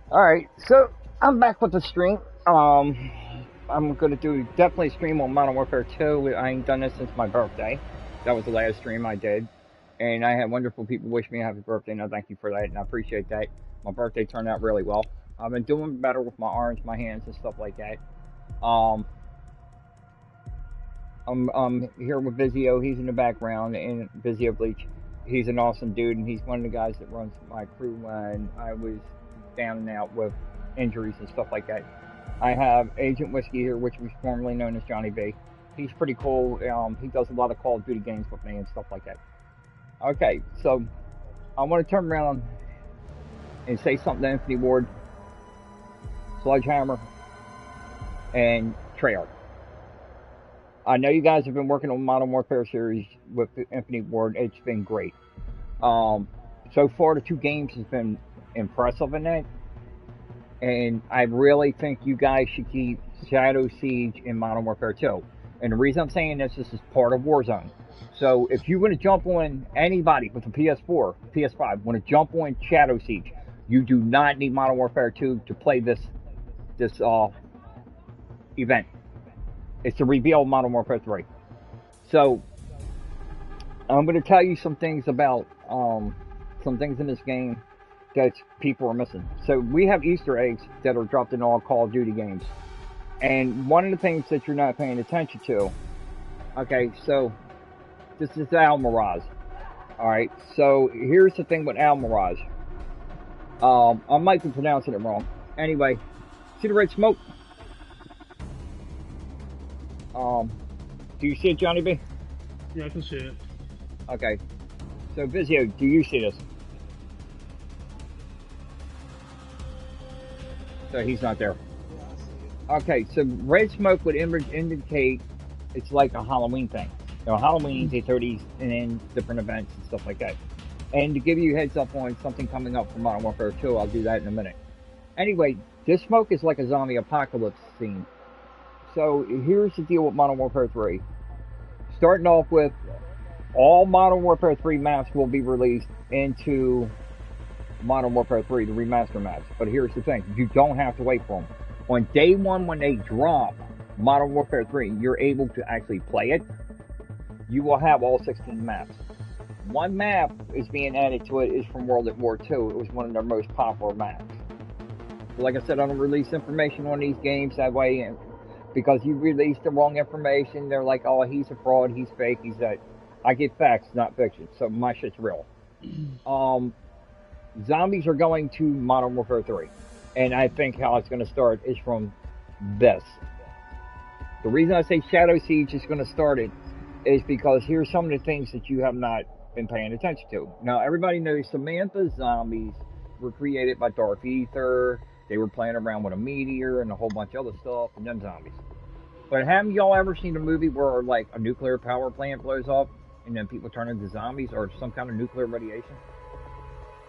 Alright, so I'm back with the stream. I'm gonna do definitely stream on Modern Warfare 2. I ain't done this since my birthday. That was the last stream I did. And I had wonderful people wish me a happy birthday, and I thank you for that, and I appreciate that. My birthday turned out really well. I've been doing better with my arms, my hands, and stuff like that. Um, I'm here with Vizio. He's in the background, and Vizio Bleach. He's an awesome dude, and he's one of the guys that runs my crew when I was down and out with injuries and stuff like that. I have Agent Whiskey here, which was formerly known as Johnny B. He's pretty cool. He does a lot of Call of Duty games with me and stuff like that. Okay, so I want to turn around and say something to Anthony Ward, Sledgehammer, and Treyarch. I know you guys have been working on Modern Warfare series with Anthony Ward. It's been great. Um, so far, the two games has been impressive in that, and I really think you guys should keep Shadow Siege in Modern Warfare 2. And the reason I'm saying this is part of Warzone. So if you want to jump on anybody with a PS4, PS5, want to jump on Shadow Siege, you do not need Modern Warfare 2 to play this event. It's the reveal of Modern Warfare 3. So I'm going to tell you some things about some things in this game that people are missing. So we have Easter eggs that are dropped in all Call of Duty games, and one of the things that you're not paying attention to. Okay, so this is Al Mirage. All right, so here's the thing with Al Mirage. I might be pronouncing it wrong. Anyway, see the red smoke? Um, do you see it, Johnny B? Yeah, I can see it. Okay. So Vizio, do you see this? So he's not there. Okay, so red smoke would indicate it's like a Halloween thing. You know, Halloween, they throw these in different events and stuff like that. And to give you a heads up on something coming up for Modern Warfare 2, I'll do that in a minute. Anyway, this smoke is like a zombie apocalypse scene. So here's the deal with Modern Warfare 3. Starting off with all Modern Warfare 3 maps will be released into Modern Warfare 3, the remaster maps. But here's the thing, you don't have to wait for them. On day one, when they drop Modern Warfare 3, you're able to actually play it. You will have all 16 maps. One map is being added to it is from World at War 2. It was one of their most popular maps. So like I said, I don't release information on these games that way, because you release the wrong information. They're like, oh, he's a fraud, he's fake, he's that. I get facts, not fiction, so my shit's real. Zombies are going to Modern Warfare 3. And I think how it's going to start is from this. The reason I say Shadow Siege is going to start it is because here's some of the things that you have not been paying attention to. Now, everybody knows Samantha's zombies were created by Dark Ether. They were playing around with a meteor and a whole bunch of other stuff, and them zombies. But haven't y'all ever seen a movie where, like, a nuclear power plant blows up and then people turn into zombies or some kind of nuclear radiation?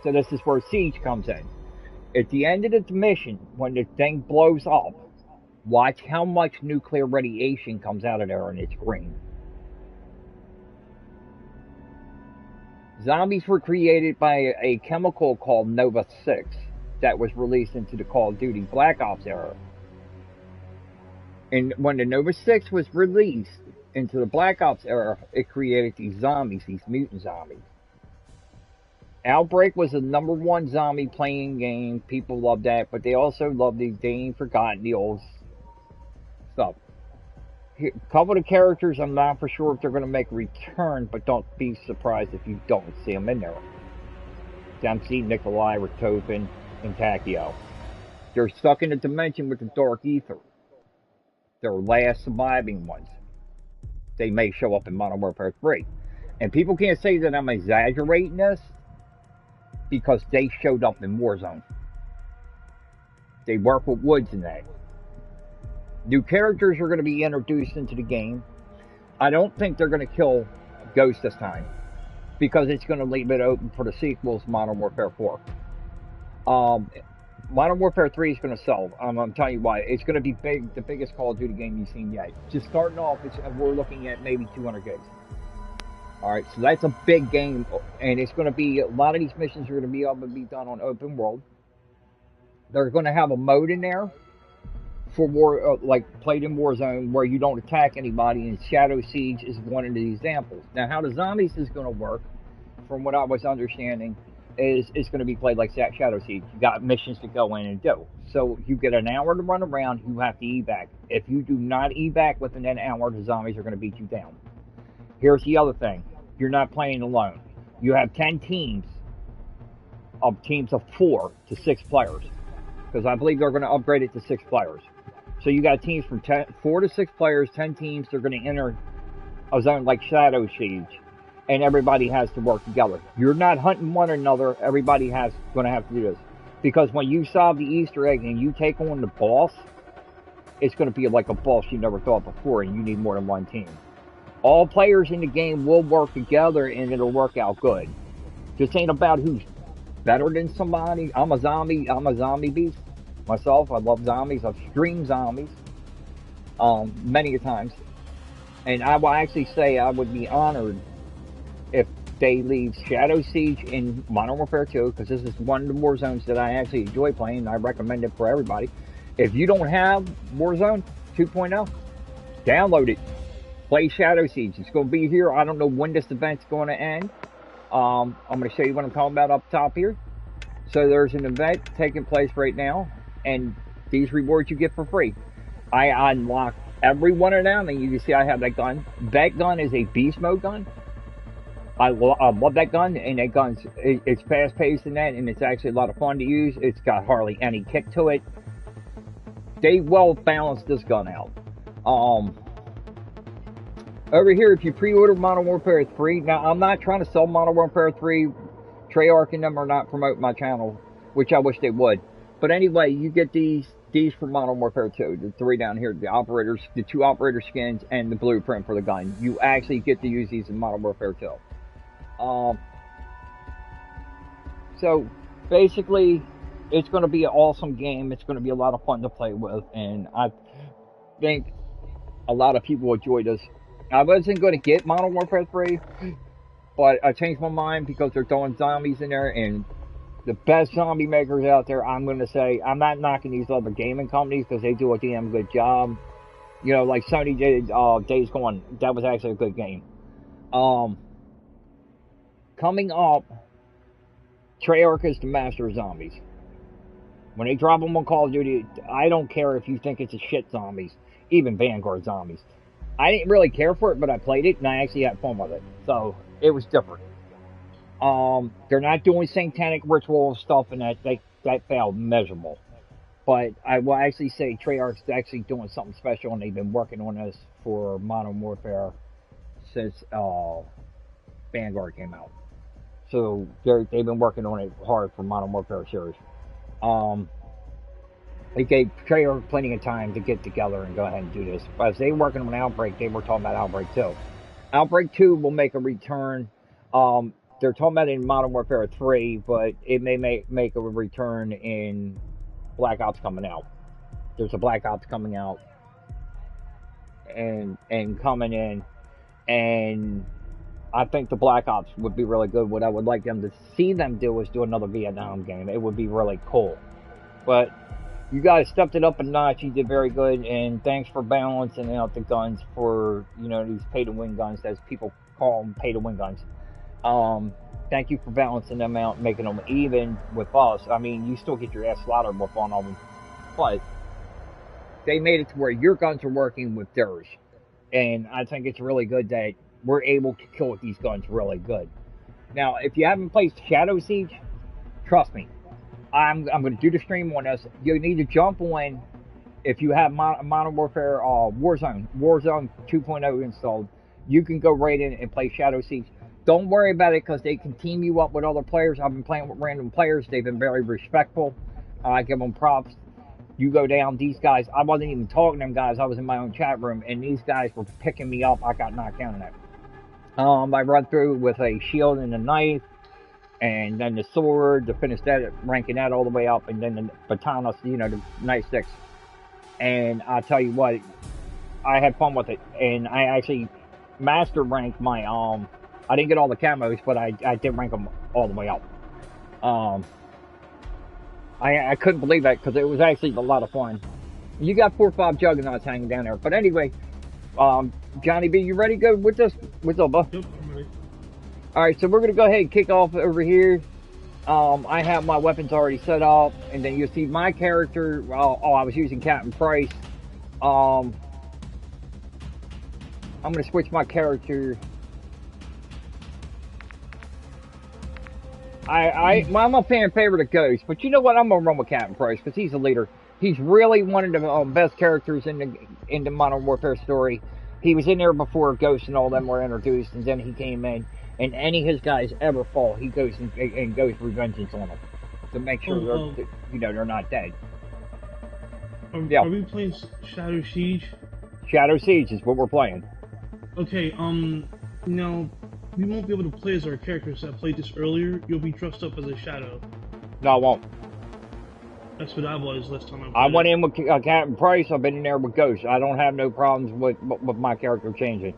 So this is where Siege comes in. At the end of the mission, when the thing blows up, watch how much nuclear radiation comes out of there and it's green. Zombies were created by a chemical called Nova 6 that was released into the Call of Duty Black Ops era. And when the Nova 6 was released into the Black Ops era, it created these zombies, these mutant zombies. Outbreak was the #1 zombie playing game. People loved that, but they also loved the they ain't forgotten the old stuff. A couple of the characters, I'm not for sure if they're going to make a return, but don't be surprised if you don't see them in there. Dempsey, Nikolai, Richtofen, and Takeo. They're stuck in a dimension with the Dark Ether. They're last surviving ones. They may show up in Modern Warfare 3. And people can't say that I'm exaggerating this, because they showed up in Warzone. They work with Woods in that. New characters are going to be introduced into the game. I don't think they're going to kill Ghost this time, because it's going to leave it open for the sequels, Modern Warfare 4. Modern Warfare 3 is going to sell. I'm telling you why. It's going to be big, the biggest Call of Duty game you've seen yet. Just starting off, we're looking at maybe 200 gigs. Alright, so that's a big game, and it's going to be, a lot of these missions are going to be able to be done on open world. They're going to have a mode in there for war, like played in Warzone, where you don't attack anybody, and Shadow Siege is one of the examples. Now, how the zombies is going to work, from what I was understanding, is it's going to be played like Shadow Siege. You got missions to go in and do. So you get an hour to run around. You have to evac. If you do not evac within an hour, the zombies are going to beat you down. Here's the other thing: you're not playing alone. You have 10 teams of 4 to 6 players, because I believe they're going to upgrade it to 6 players. So you got teams from 4 to 6 players, 10 teams. They're going to enter a zone like Shadow Siege, and everybody has to work together. You're not hunting one another. Everybody has going to have to do this, because when you solve the Easter egg and you take on the boss, it's going to be like a boss you never thought before, and you need more than one team. All players in the game will work together, and it'll work out good. This ain't about who's better than somebody. I'm a zombie beast myself. I love zombies. I've streamed zombies many a times, and I will actually say I would be honored if they leave Shadow Siege in Modern Warfare 2, because this is one of the Warzones that I actually enjoy playing, and I recommend it for everybody. If you don't have Warzone 2.0, download it. Play Shadow Siege. It's going to be here. I don't know when this event's going to end. I'm going to show you what I'm talking about up top here. So there's an event taking place right now, and these rewards you get for free. I unlocked every one of them, and you can see I have that gun. That gun is a beast mode gun. I love that gun, and that gun's it's fast paced in that, and it's actually a lot of fun to use. It's got hardly any kick to it. They well balanced this gun out. Over here, if you pre-order Modern Warfare 3, now I'm not trying to sell Modern Warfare 3. Treyarch and them are not promoting my channel, which I wish they would. But anyway, you get these for Modern Warfare 2, the 3 down here, the 2 operator skins, and the blueprint for the gun. You actually get to use these in Modern Warfare 2. So basically, it's going to be an awesome game. It's going to be a lot of fun to play with, and I think a lot of people will enjoy this. I wasn't going to get Modern Warfare 3, but I changed my mind because they're throwing zombies in there, and the best zombie makers out there, I'm going to say, I'm not knocking these other gaming companies because they do a damn good job. You know, like Sony did Days Gone. That was actually a good game. Coming up, Treyarch is the master of zombies. When they drop them on Call of Duty, I don't care if you think it's a shit zombies, even Vanguard zombies. I didn't really care for it, but I played it, and I actually had fun with it. So, it was different. They're not doing satanic ritual stuff, and that failed miserable. But I will actually say Treyarch's actually doing something special, and they've been working on this for Modern Warfare since Vanguard came out. So, they've been working on it hard for Modern Warfare series. They gave Treyarch plenty of time to get together and go ahead and do this. But as they were working on Outbreak, they were talking about Outbreak 2. Outbreak 2 will make a return. They're talking about it in Modern Warfare 3, but it may make a return in Black Ops coming out. There's a Black Ops coming out and coming in, and I think the Black Ops would be really good. What I would like them to see them do is do another Vietnam game. It would be really cool. But you guys stepped it up a notch. You did very good, and thanks for balancing out the guns for, you know, these pay-to-win guns, as people call them, pay-to-win guns. Thank you for balancing them out, making them even with us. I mean, you still get your ass slaughtered with one of them, but they made it to where your guns are working with theirs, and I think it's really good that we're able to kill with these guns really good. Now, if you haven't played Shadow Siege, trust me, I'm going to do the stream on this. You need to jump on, if you have Modern Warfare Warzone 2.0 installed, you can go right in and play Shadow Siege. Don't worry about it, because they can team you up with other players. I've been playing with random players. They've been very respectful. I give them props. You go down, these guys, I wasn't even talking to them guys. I was in my own chat room, and these guys were picking me up. I got knocked down in that. I run through with a shield and a knife, and then the sword to finish that, ranking that all the way up, and then the baton, you know, the nightsticks. And I'll tell you what, I had fun with it, and I actually master ranked my I didn't get all the camos, but I did rank them all the way up. I couldn't believe that because it was actually a lot of fun. You got 4 or 5 juggernauts hanging down there. But anyway, Johnny B, you ready to go with this? What's up, bud? Yep, I'm ready. All right, so we're gonna go ahead and kick off over here. I have my weapons already set up, and then you'll see my character. Oh, I was using Captain Price. Um, I'm gonna switch my character. I'm a fan favorite of Ghost, but you know what? I'm gonna run with Captain Price because he's a leader. He's really one of the best characters in the Modern Warfare story. He was in there before Ghost and all them were introduced, and then he came in. And any of his guys ever fall, he goes and goes for vengeance on them to make sure they're not dead. Yeah, Are we playing Shadow Siege? Shadow Siege is what we're playing. Okay, now, we won't be able to play as our characters that played this earlier. You'll be dressed up as a Shadow. No, I won't. That's what I was last time I played. I went in with Captain Price. I've been in there with Ghost. I don't have no problems with my character changing.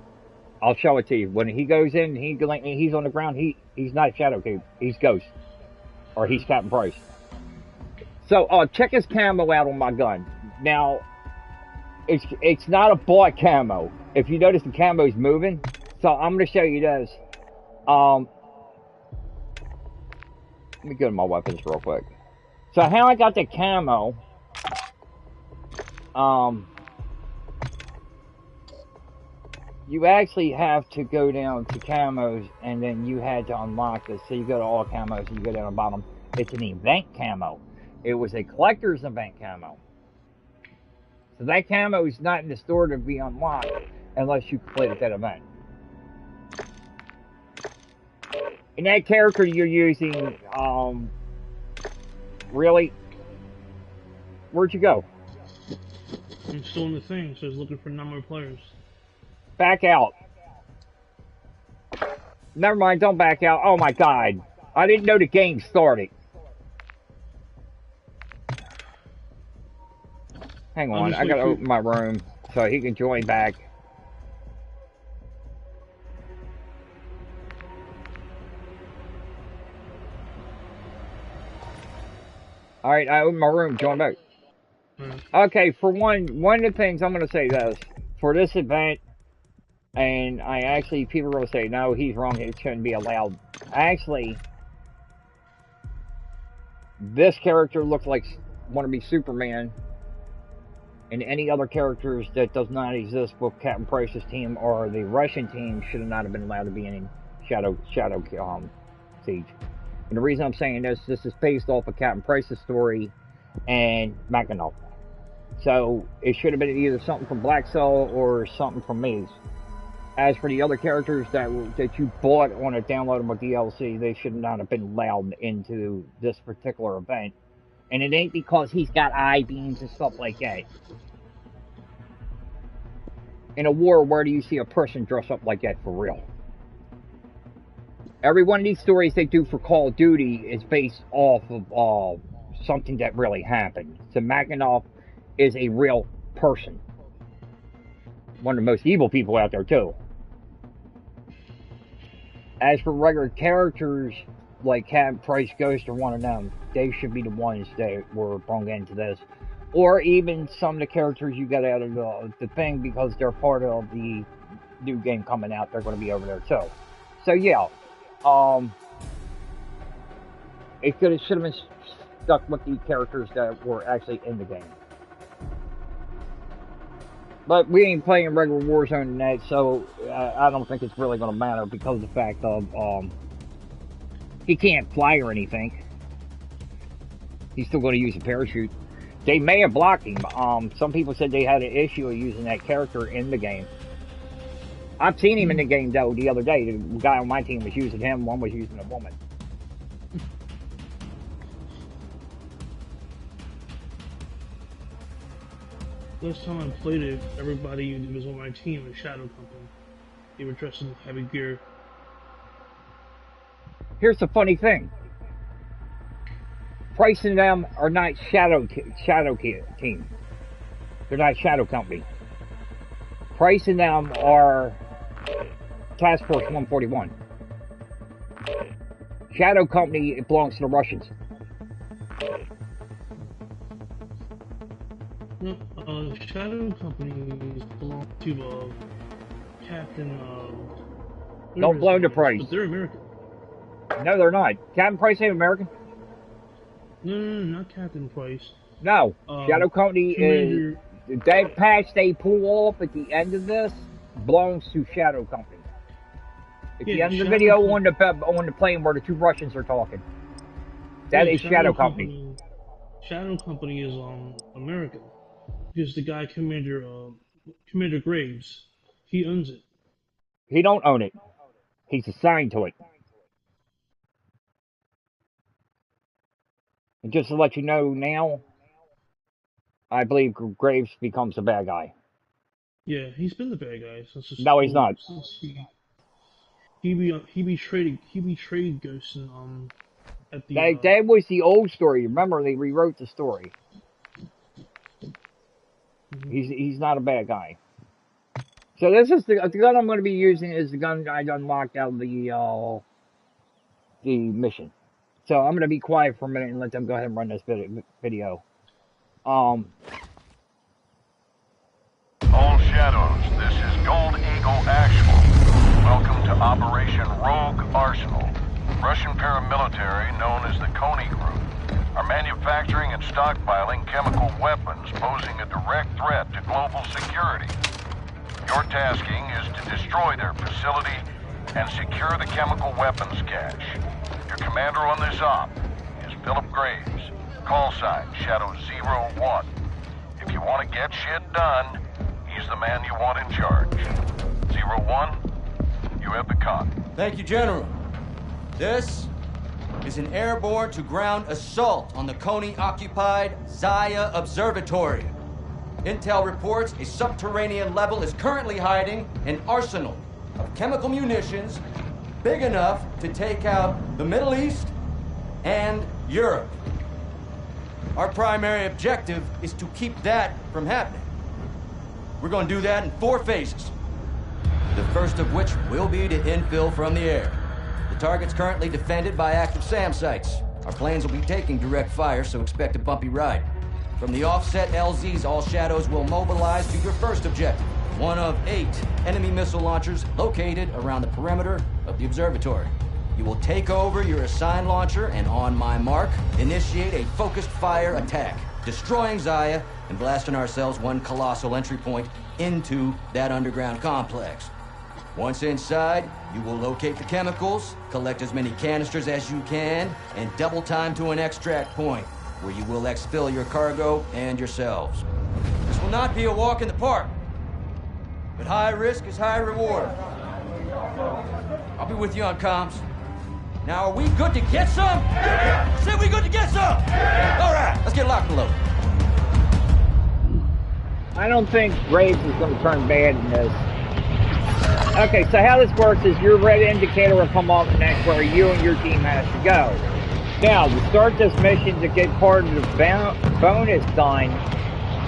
I'll show it to you. When he goes in, he's on the ground. He's not Shadow Cube. He's Ghost, or he's Captain Price. So check his camo out on my gun. Now, it's not a bought camo. If you notice, the camo's moving. So I'm going to show you this. Let me go to my weapons real quick. So how I got the camo. You actually have to go down to camos, and then you had to unlock this. So you go to all camos, and you go down the bottom. It's an event camo. It was a collector's event camo. So that camo is not in the store to be unlocked unless you completed that event. And that character you're using, really? Where'd you go? I'm still in the thing, so it's looking for number of players. Back out. Never mind, don't back out. Oh my god. I didn't know the game started. Hang on, I gotta open my room so he can join back. Alright, I opened my room, join back. Okay, for one of the things I'm gonna say this. For this event, and people will say, no, he's wrong, it shouldn't be allowed. Actually, this character looks like want to be Superman, and any other characters that does not exist with Captain Price's team or the Russian team should not have been allowed to be in Shadow Siege. And the reason I'm saying this is based off of Captain Price's story and Mackinac. So it should have been either something from Black Cell or something from Maze. As for the other characters that you bought on a downloadable DLC, they should not have been allowed into this particular event. And it ain't because he's got I-beams and stuff like that. In a war, where do you see a person dress up like that for real? Every one of these stories they do for Call of Duty is based off of something that really happened. So Mackinac is a real person. One of the most evil people out there, too. As for regular characters, like Captain Price, Ghost, or one of them, they should be the ones that were brought into this. Or even some of the characters you got out of the thing, because they're part of the new game coming out, they're going to be over there, too. So, yeah. It should have been stuck with the characters that were actually in the game. But we ain't playing regular Warzone tonight, so I don't think it's really going to matter because of the fact of he can't fly or anything. He's still going to use a parachute. They may have blocked him. Some people said they had an issue of using that character in the game. I've seen him in the game, though, the other day. The guy on my team was using him, one was using a woman. Last time I played it, everybody who was on my team was Shadow Company. They were dressed in heavy gear. Here's the funny thing. Price and them are not Shadow Team. They're not Shadow Company. Price and them are Task Force 141. Shadow Company, it belongs to the Russians. No, Shadow Companies belong to Captain. Whatever Don't his blow name the is, price. but they're American. No, they're not. Captain Price ain't American. No, not Captain Price. No. Shadow Company is Commander. that patch they pull off at the end of this belongs to Shadow Company. At the Yeah, end of the Shadow video Com- on the plane where the two Russians are talking. That yeah, is Shadow Company. Shadow Company is American because the guy Commander Graves, he owns it. He don't own it. He's assigned to it. And just to let you know now, I believe Graves becomes a bad guy. Yeah, he's been the bad guy No, he's not. since he betrayed Ghost and at the That was the old story. Remember, they rewrote the story. mhm. He's not a bad guy. So this is the gun I'm going to be using is the gun I unlocked out of the mission. So I'm going to be quiet for a minute and let them go ahead and run this video. All Shadows, this is Gold Eagle Actual. Welcome to Operation Rogue Arsenal. Russian paramilitary known as the Kony Group are manufacturing and stockpiling chemical weapons posing a direct threat to global security. Your tasking is to destroy their facility and secure the chemical weapons cache. Your commander on this op is Philip Graves. Call sign Shadow 01. If you want to get shit done, he's the man you want in charge. 01, you have the con. Thank you, General. This is an airborne-to-ground assault on the Kony-occupied Zaya Observatory. Intel reports a subterranean level is currently hiding an arsenal of chemical munitions big enough to take out the Middle East and Europe. Our primary objective is to keep that from happening. We're going to do that in 4 phases. The first of which will be to infill from the air. The target's currently defended by active SAM sites. Our planes will be taking direct fire, so expect a bumpy ride. From the offset LZs, all Shadows will mobilize to your first objective. One of 8 enemy missile launchers located around the perimeter of the observatory. You will take over your assigned launcher and on my mark, initiate a focused fire attack, destroying Zaya and blasting ourselves one colossal entry point into that underground complex. Once inside, you will locate the chemicals, collect as many canisters as you can, and double time to an extract point, where you will exfil your cargo and yourselves. This will not be a walk in the park, but high risk is high reward. I'll be with you on comms. Now, are we good to get some? Yeah. Say we good to get some? Yeah. All right, let's get locked and loaded. I don't think Graves is going to turn bad in this. Okay, so how this works is your red indicator will come off next where you and your team has to go. Now, to start this mission to get part of the bonus done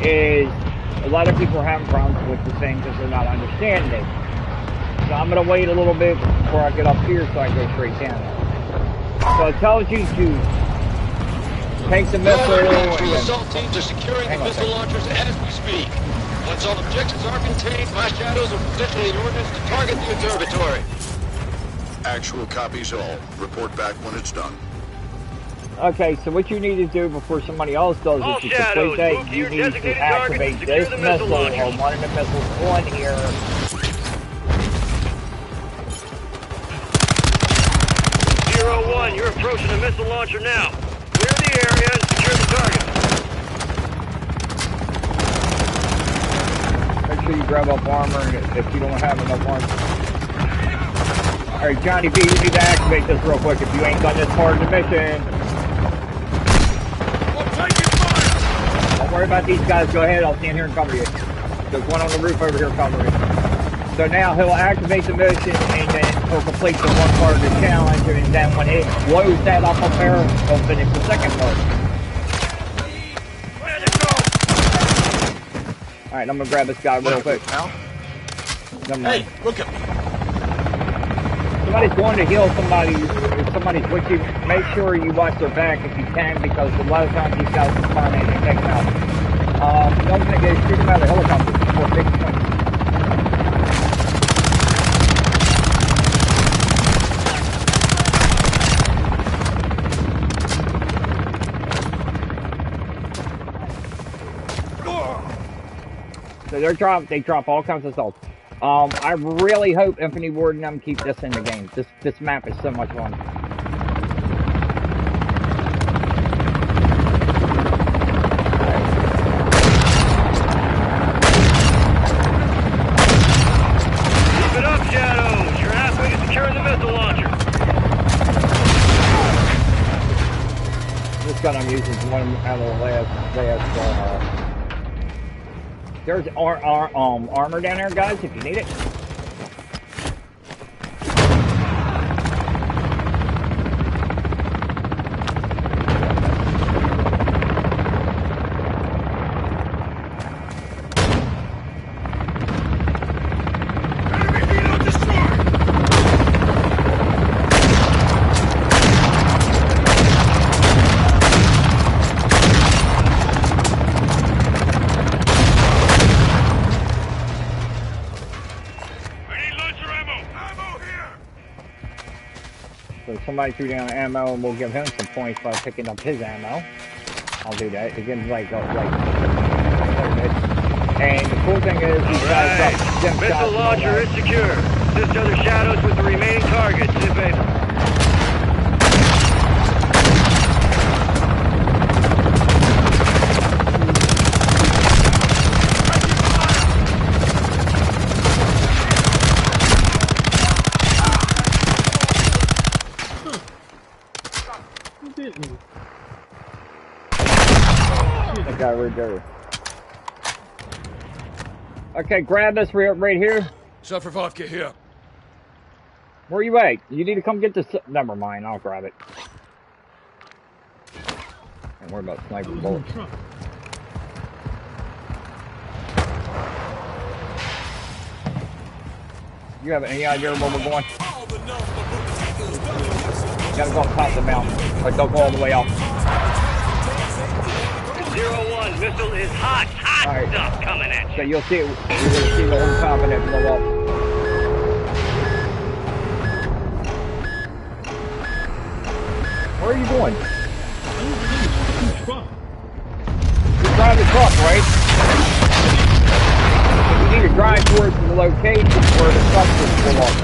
is a lot of people are having problems with the thing because they're not understanding it. So I'm going to wait a little bit before I get up here so I go straight down. So it tells you to take the missile and assault teams are securing the missile launchers as we speak. Once all objectives are contained, my Shadows will position the ordnance to target the observatory. Actual copies all. Report back when it's done. Okay, so what you need to do before somebody else does is to complete that, you need to activate this missile or one of the missiles on here. 01, you're approaching the missile launcher now. Clear the area and secure the target. Make sure you grab up armor if you don't have enough armor. Alright, Johnny B, you need to activate this real quick if you ain't done this part of the mission. Don't worry about these guys, go ahead, I'll stand here and cover you. There's one on the roof over here covering you. So now he'll activate the mission and then he'll complete the one part of the challenge, and then when it blows that up there, he'll finish the second part. Alright, I'm gonna grab this guy real quick. Hey, look at me. Somebody's going to heal somebody. If somebody's with you, make sure you watch their back if you can, because a lot of times these guys will spawn in and take them out. Don't So they drop all kinds of assaults. I really hope Infinity Ward and them keep this in the game. This map is so much fun. Keep it up, Shadows. You're halfway to securing the missile launcher. This gun I'm using is one out of the last there's armor down there, guys, if you need it. Somebody threw down ammo, and we'll give him some points by picking up his ammo. I'll do that. It gives like. And the cool thing is, these guys got them shots. Missile launcher is secure. Assist other Shadows with the remaining targets, if able. That guy right there. Okay, grab this right here. Get here. Where you at? You need to come get this. Never mind, I'll grab it. Don't worry about sniper bullets. You have any idea where we're going? You gotta go up top of the mountain. Like, don't go all the way up. 0-1, missile is hot right. Stuff coming at you. So you'll see it. You're gonna see the whole top of it blow up. Where are you going? You're driving the truck, right? You need to drive towards the location where the truck will pull up.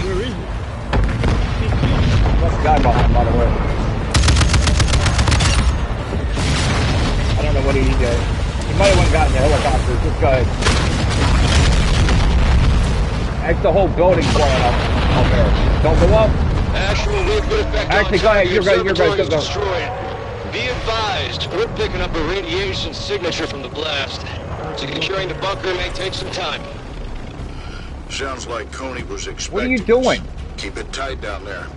Where is it? There's a guy behind, by the way. I don't know what he did. He might have went and gotten the helicopter. Just go ahead. That's the whole building blowing up there. Don't go up. Actual real good effect. Actually, go ahead. You're good. Go. Destroyed. Be advised, we're picking up a radiation signature from the blast. Securing the bunker may take some time. Sounds like Coney was expecting. What are you doing? Keep it tight down there.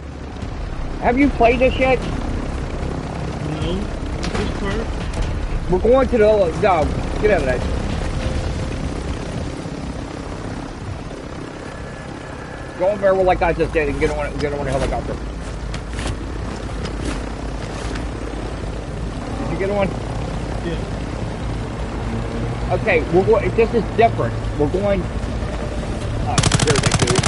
Have you played this yet? No. This part? We're going to the... No, get out of that. Go in there like I just did and get on a helicopter. Did you get on? Yeah. Okay, we're going... This is different. We're going... Oh, there's that dude.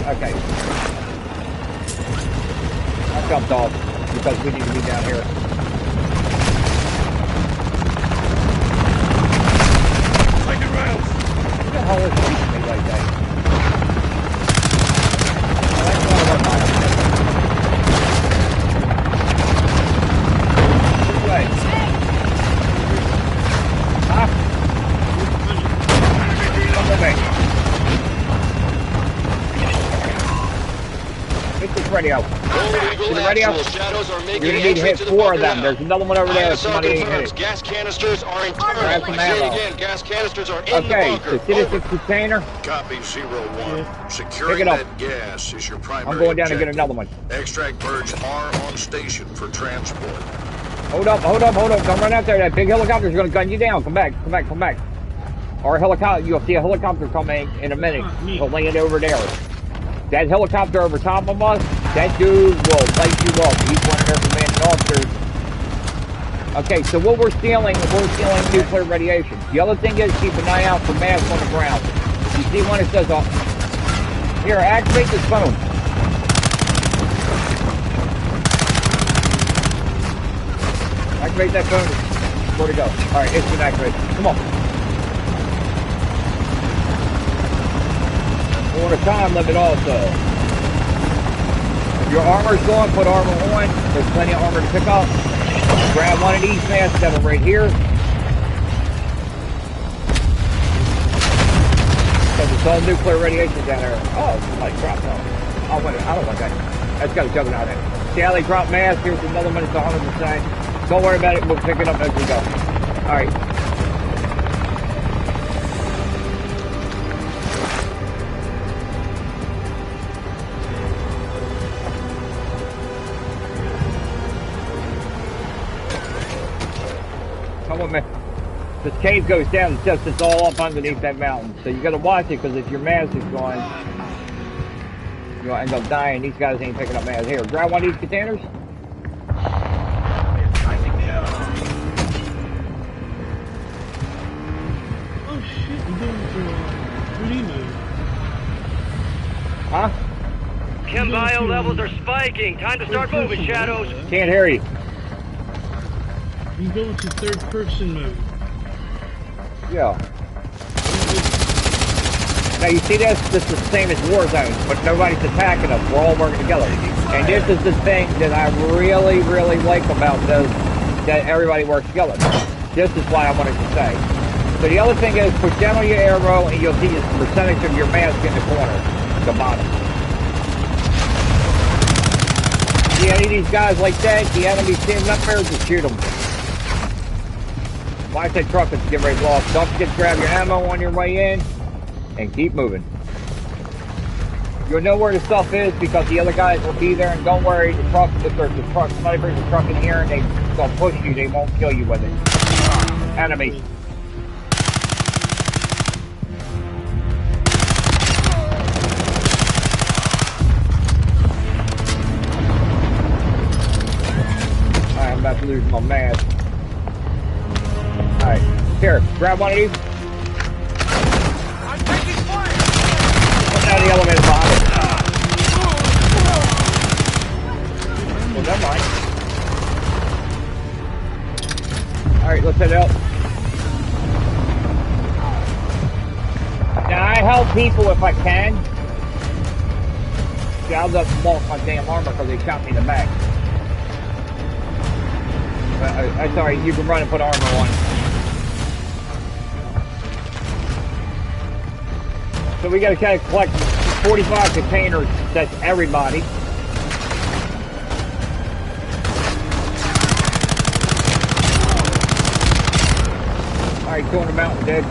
Okay. I jumped off because we need to be down here. Take it round. Who the hell is shooting me like that? Oh, that's one of our guys. Which way? Huh? Come with me. Hit this radio. See the radio? You're gonna need to hit 4 of them. There's another one over there. Somebody ain't hit it. Gas canisters are internal. Grab some ammo. Again, gas canisters are in Okay, the bunker. the citizen's container. Copy 0-1. Securing Pick it up. that gas is your primary I'm going down and get objective. another one. Extract birds are on station for transport. Hold up. Don't run out there. That big helicopter's gonna gun you down. Come back. Our helicopter, you'll see a helicopter coming in a minute. He'll land over there. That helicopter over top of us, that dude will light you up. He's one of their commanding officers. Okay, so what we're stealing nuclear radiation. The other thing is keep an eye out for masks on the ground. You see one that says, here, activate this phone. Activate that bonus. Where'd it go? Alright, it's been activated. Come on. On a time limit also. If your armor's gone, put armor on. There's plenty of armor to pick up. Grab one of these masks that are right here. Because it's all nuclear radiation down there. Oh, somebody dropped off. Oh, wait, I don't want that. That's got a juggernaut in it. See how they drop masks? Here's another one. It's 100%. Don't worry about it. We'll pick it up as we go. Alright. Come on, man. This cave goes down. It's all up underneath that mountain. So you got to watch it because if your mask is gone, you'll end up dying. These guys ain't picking up mask. Here, grab one of these containers. Oh shit! I'm going for 3D mode. Huh? Chem bio levels are spiking. Time to start moving, Shadows. Can't hear you. You go into third person mode. Yeah. Now you see this? This is the same as Warzone, but nobody's attacking us. We're all working together. And this is the thing that I really, really like about this, that everybody works together. This is why I wanted to say. So the other thing is, push down on your arrow and you'll see the percentage of your mask in the corner, the bottom. See any of these guys like that, the enemy standing up there, just shoot them. Why I said truck is getting ready to blow up. Don't forget to grab your ammo on your way in and keep moving. You'll know where the stuff is because the other guys will be there, and don't worry, the truck, if there's a truck, somebody brings a truck in here and they'll push you, they won't kill you with it. Enemy. Alright, I'm about to lose my mask. Alright, here, grab one of these. I'm taking fire! Put down the elevator behind it. Well, never mind. Alright, let's head out. Now, I help people if I can. See, I was up to walk my damn armor because they shot me in the back. That's alright, you can run and put armor on. So we gotta kind of collect 45 containers, that's everybody. Alright, two on the mountain, dead.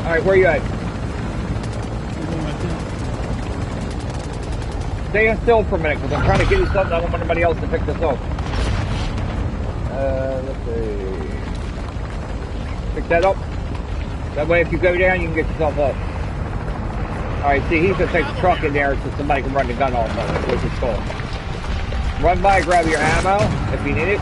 Alright, where you at? Stay still for a minute, because I'm trying to get you something. I don't want anybody else to pick this up. Let's see. Pick that up. That way if you go down, you can get yourself up. Alright, see, he's gonna take the truck in there so somebody can run the gun off of it, which is cool. Run by, grab your ammo, if you need it.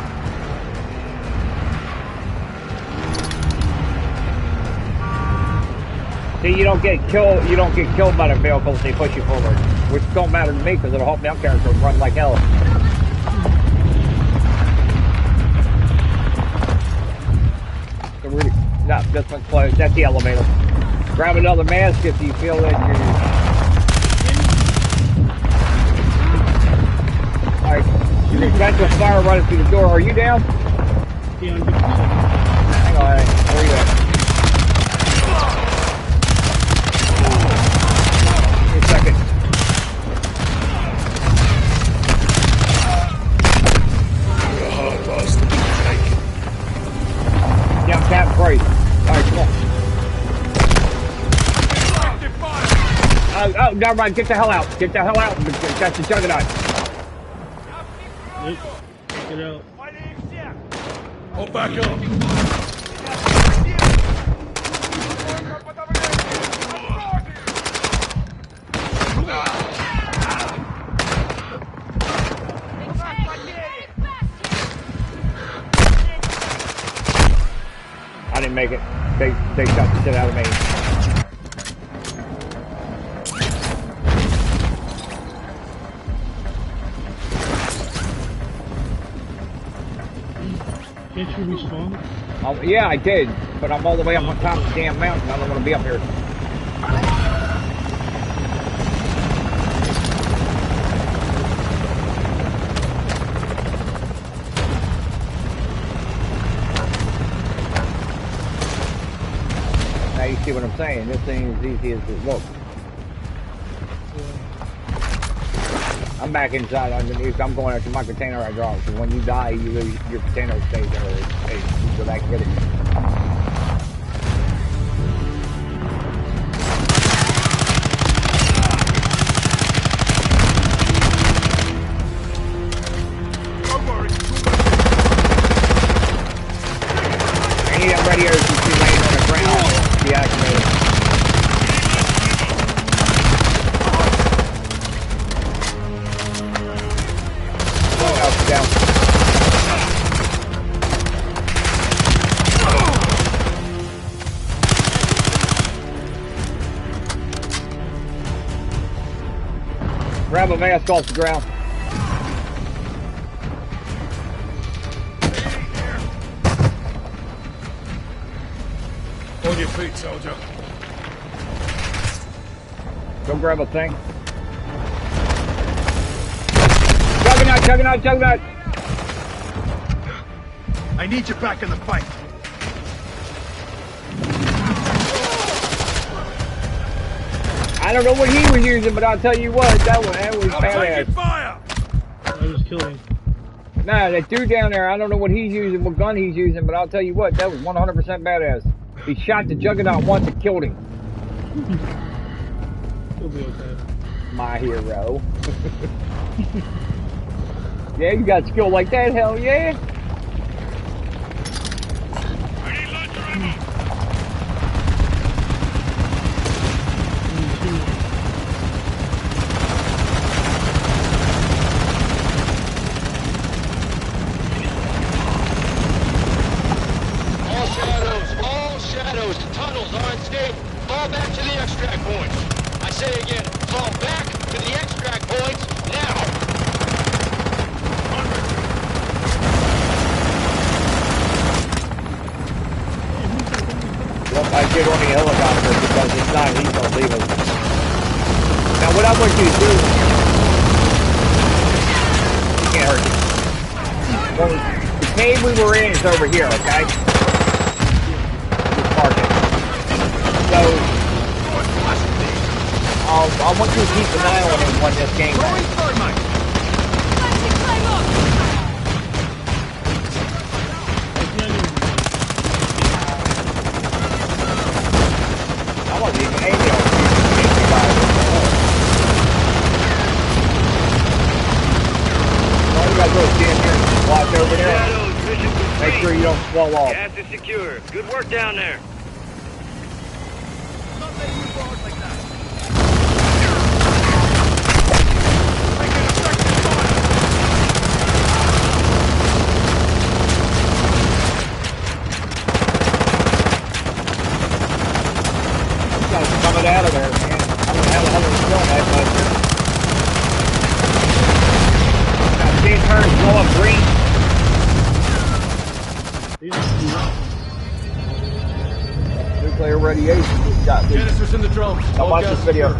See, you don't get killed by the vehicles if they push you forward. Which don't matter to me, because it'll help me out character run like hell. So really, no, this one's closed. That's the elevator. Grab another mask if you feel that you're... Alright, you got your fire running through the door. Are you down? Yeah, I'm good. Hang on, where are you at? Give me a second. Yeah, I'm Captain Price. Alright, come on. Oh, never mind. Get the hell out. Get the hell out. That's the juggernaut. Nope. Get out. Hold back up. I didn't make it. They shot the shit out of me. Can't you respawn? Oh, yeah, I did, but I'm all the way up on top of the damn mountain. I don't want to be up here. Now you see what I'm saying. This ain't as easy as it looks. I'm back inside underneath. I'm going after my container I dropped. So when you die, you lose your container stays there. Hey, you go back and get it. Any of them radios you see laying on the ground, deactivated. Down. Grab a mask off the ground. On your feet, soldier. Go grab a thing. Juggernaut! I need you back in the fight. I don't know what he was using, but I'll tell you what, that was badass. Fire! I just killed him. Nah, that dude down there, I don't know what he's using, what gun he's using, but I'll tell you what, that was 100% badass. He shot the Juggernaut once and killed him. He'll be okay. My hero. Yeah, you got skill like that, hell yeah. All shadows, the tunnels are unstable. Fall back to the extract points. I say again, fall back to the extract points now. Well, I did on the helicopter because it's not, he's gonna leave us. Now what I want you to do, you can't hurt you. Well, the cave we were in is over here, okay? Just park it. So, I want you to keep an eye on him when this game ends. I wasn't even aiming on you guys. All you gotta do is stand here and watch over there. Shadows, mission complete. Make sure you don't fall off. Gas is secure. Good work down there. Coming out of there, man. I don't know how the hell they're doing that, but now see it turn glow up green. Nuclear radiation just got me. Genesis in the drone. Now watch this video.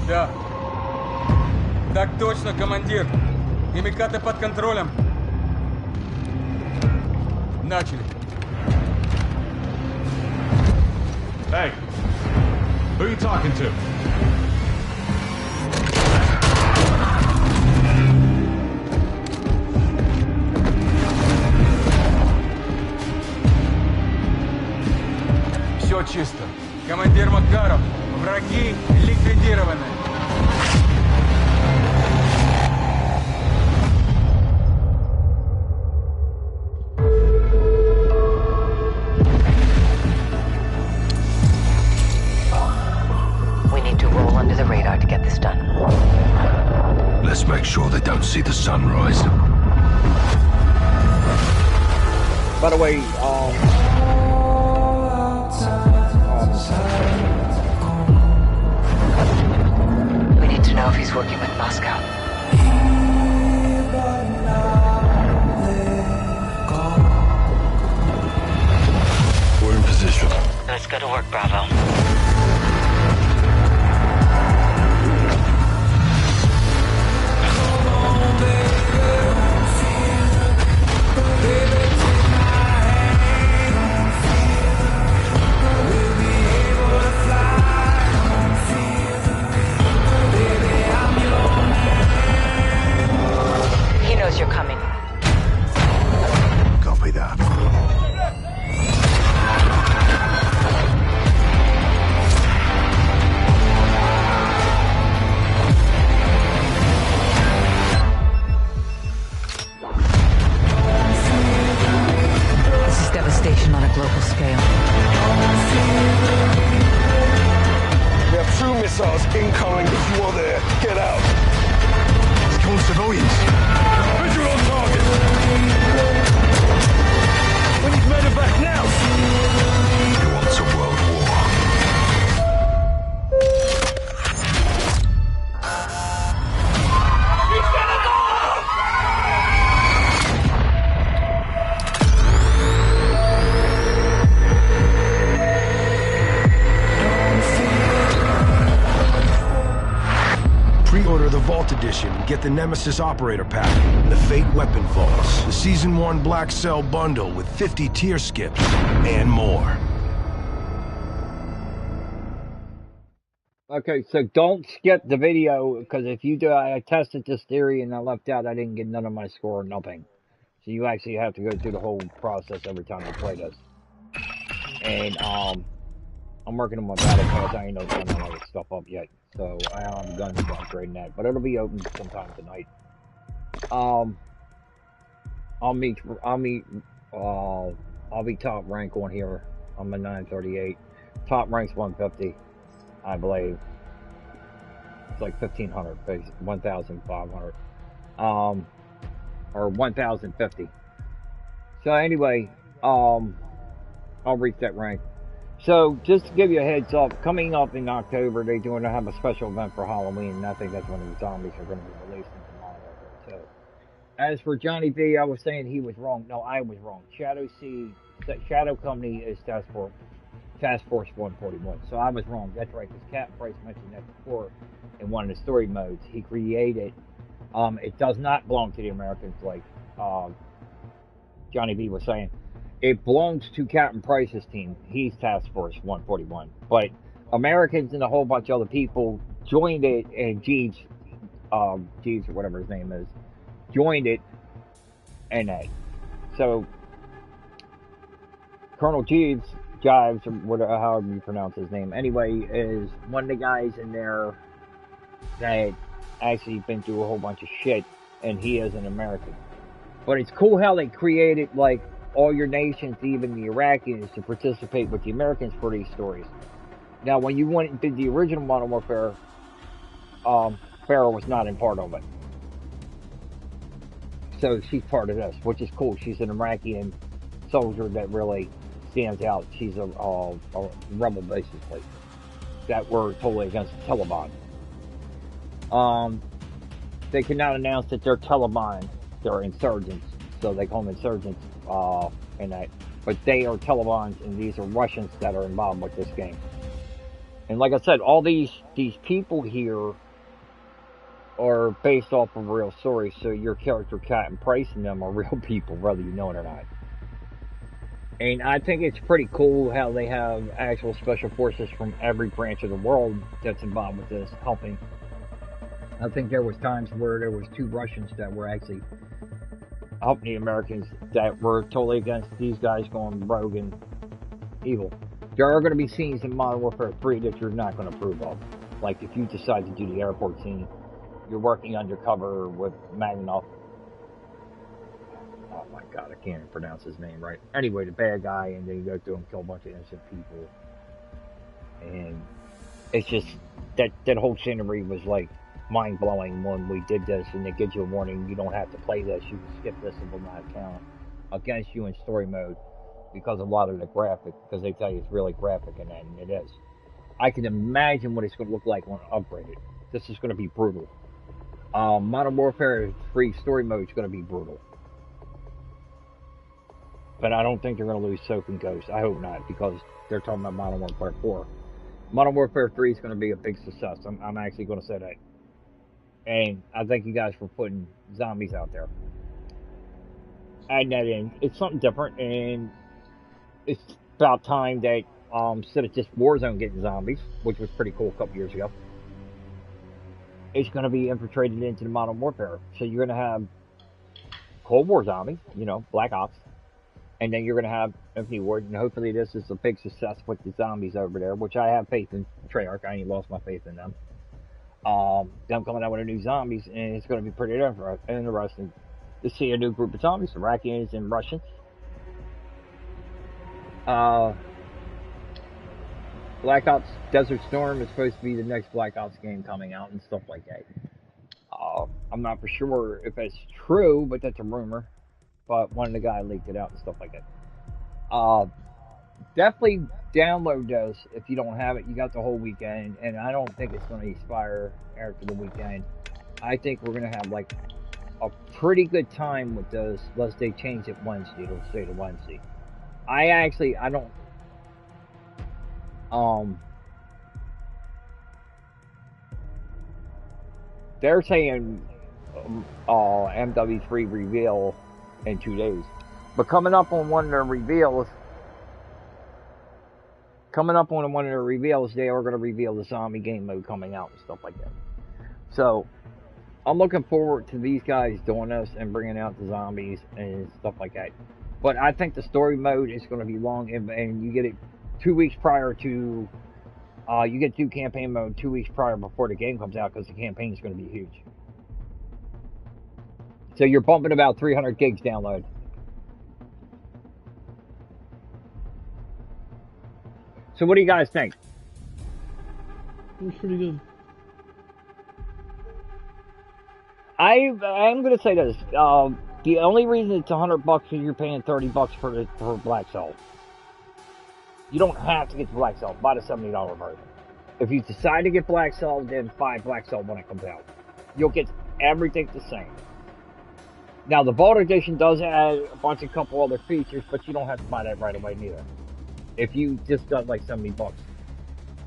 Да. Так точно, командир. Химикаты под контролем. Начали. Hey, who are you talking to? Все чисто. Командир Макаров, враги ликвидированы. We need to roll under the radar to get this done. Let's make sure they don't see the sunrise. By the way, We need to know if he's working with Moscow. We're in position. Let's go to work, Bravo. He knows you're coming. Copy that. This is devastation on a global scale. We have true missiles incoming. If you are there, get out. It's killing civilians. Visual on target. We need medevac now. He wants a world war. Pre-order the Vault Edition and get the Nemesis Operator Pack, the Fate Weapon Vaults, the Season 1 Black Cell Bundle with 50 tier skips, and more. Okay, so don't skip the video, because if you do, I tested this theory and I left out, I didn't get none of my score or nothing. So you actually have to go through the whole process every time you play this. And, I'm working on my battle pass. I ain't no done all this stuff up yet. So I don't have guns to upgrade that. But it'll be open sometime tonight. I'll be top rank on here. I'm a 938. Top rank's 150, I believe. It's like 1,500, 1,500. Or 1,050. So anyway, I'll reach that rank. So, just to give you a heads up, coming up in October, they're going to have a special event for Halloween, and I think that's when the zombies are going to be released into Modern Warfare 2. As for Johnny B, I was saying he was wrong. No, I was wrong. Shadow Company is Task Force 141. So I was wrong. That's right, because Captain Price mentioned that before in one of the story modes. He created, it does not belong to the Americans, like Johnny B was saying. It belongs to Captain Price's team. He's Task Force 141. But Americans and a whole bunch of other people joined it, and Jeeves, or whatever his name is, joined it, and so Colonel Jives, or whatever, however you pronounce his name, anyway, is one of the guys in there that actually been through a whole bunch of shit, and he is an American. But it's cool how they created, like, all your nations, even the Iraqis, to participate with the Americans for these stories. Now, when you went and did the original Modern Warfare, Farrah was not in part of it. So she's part of this, which is cool. She's an Iraqi soldier that really stands out. She's a rebel, basically, that were totally against the Taliban. They cannot announce that they're Taliban. They're insurgents, so they call them insurgents. But they are Taliban, and these are Russians that are involved with this game. And like I said, all these people here are based off of real stories, so your character Captain Price and them are real people, whether you know it or not. And I think it's pretty cool how they have actual special forces from every branch of the world that's involved with this, helping. I think there was times where there was 2 Russians that were actually helping the Americans that were totally against these guys going rogue and evil. There are going to be scenes in Modern Warfare 3 that you're not going to approve of. Like if you decide to do the airport scene, you're working undercover with Magnus. Oh my god, I can't even pronounce his name right. Anyway, the bad guy, and then you go through and kill a bunch of innocent people. And it's just, that whole scenery was like mind-blowing when we did this, and it gives you a warning, you don't have to play this, you can skip this and will not count against you in story mode. because of a lot of the graphic, because they tell you it's really graphic in that, and it is. I can imagine what it's going to look like when upgraded. This is going to be brutal. Modern Warfare 3 story mode is going to be brutal. But I don't think they're going to lose Soap and Ghost. I hope not, because they're talking about Modern Warfare 4. Modern Warfare 3 is going to be a big success. I'm actually going to say that. And I thank you guys for putting zombies out there. Adding that in. It's something different, and it's about time that instead of just Warzone getting zombies, which was pretty cool a couple years ago, it's going to be infiltrated into the Modern Warfare. So you're going to have Cold War zombies, you know, Black Ops, and then you're going to have Infinity Ward, and hopefully this is a big success with the zombies over there, which I have faith in Treyarch. I ain't lost my faith in them. Them coming out with a new zombies, and it's going to be pretty interesting to see a new group of zombies, Iraqis and Russians. Black Ops Desert Storm is supposed to be the next Black Ops game coming out and stuff like that. I'm not for sure if it's true, but that's a rumor. But one of the guys leaked it out and stuff like that. Definitely download those if you don't have it. You got the whole weekend, and I don't think it's going to expire after the weekend. I think we're going to have like a pretty good time with those, unless they change it Wednesday. It'll stay to Wednesday. I don't. They're saying MW3 reveal in 2 days, but coming up on one of their reveals, they are going to reveal the zombie game mode coming out and stuff like that. So I'm looking forward to these guys doing this and bringing out the zombies and stuff like that. But I think the story mode is going to be long, and you get it 2 weeks prior to. You get to campaign mode 2 weeks prior before the game comes out, because the campaign is going to be huge. So you're bumping about 300 gigs download. So what do you guys think? It's pretty good. I'm going to say this. The only reason it's $100 is you're paying $30 for Black Cell. You don't have to get the Black Cell. Buy the $70 version. If you decide to get Black Cell, then buy Black Cell when it comes out. You'll get everything the same. Now, the Vault Edition does add a couple other features, but you don't have to buy that right away neither. If you just done like $70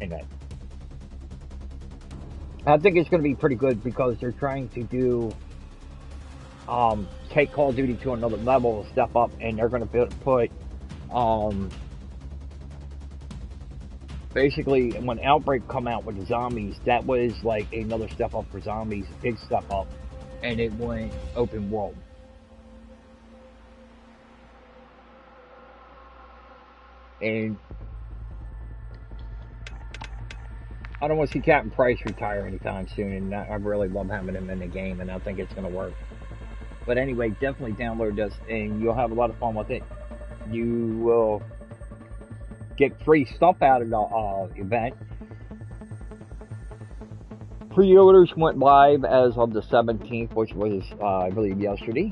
in that. I think it's going to be pretty good, because they're trying to do take Call of Duty to another level, step up, and they're going to put basically, when Outbreak come out with the zombies, that was like another step up for zombies, a big step up, and it went open world. And I don't want to see Captain Price retire anytime soon, and I really love having him in the game, and I think it's going to work. But anyway, definitely download this, and you'll have a lot of fun with it. You will get free stuff out of the event. Pre-orders went live as of the 17th, which was, I believe, yesterday.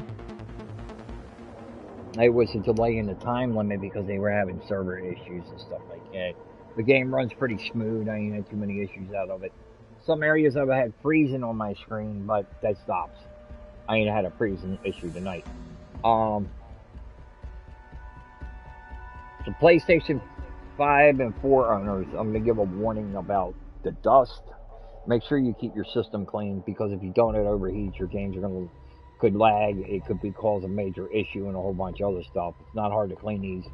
It was a delay in the time limit because they were having server issues and stuff like that. The game runs pretty smooth. I ain't had too many issues out of it. Some areas I've had freezing on my screen, but that stops. I ain't had a freezing issue tonight. The PlayStation 5 and 4 owners, I'm going to give a warning about the dust. Make sure you keep your system clean, because if you don't, it overheats. Your games could lag. It could cause a major issue and a whole bunch of other stuff. It's not hard to clean these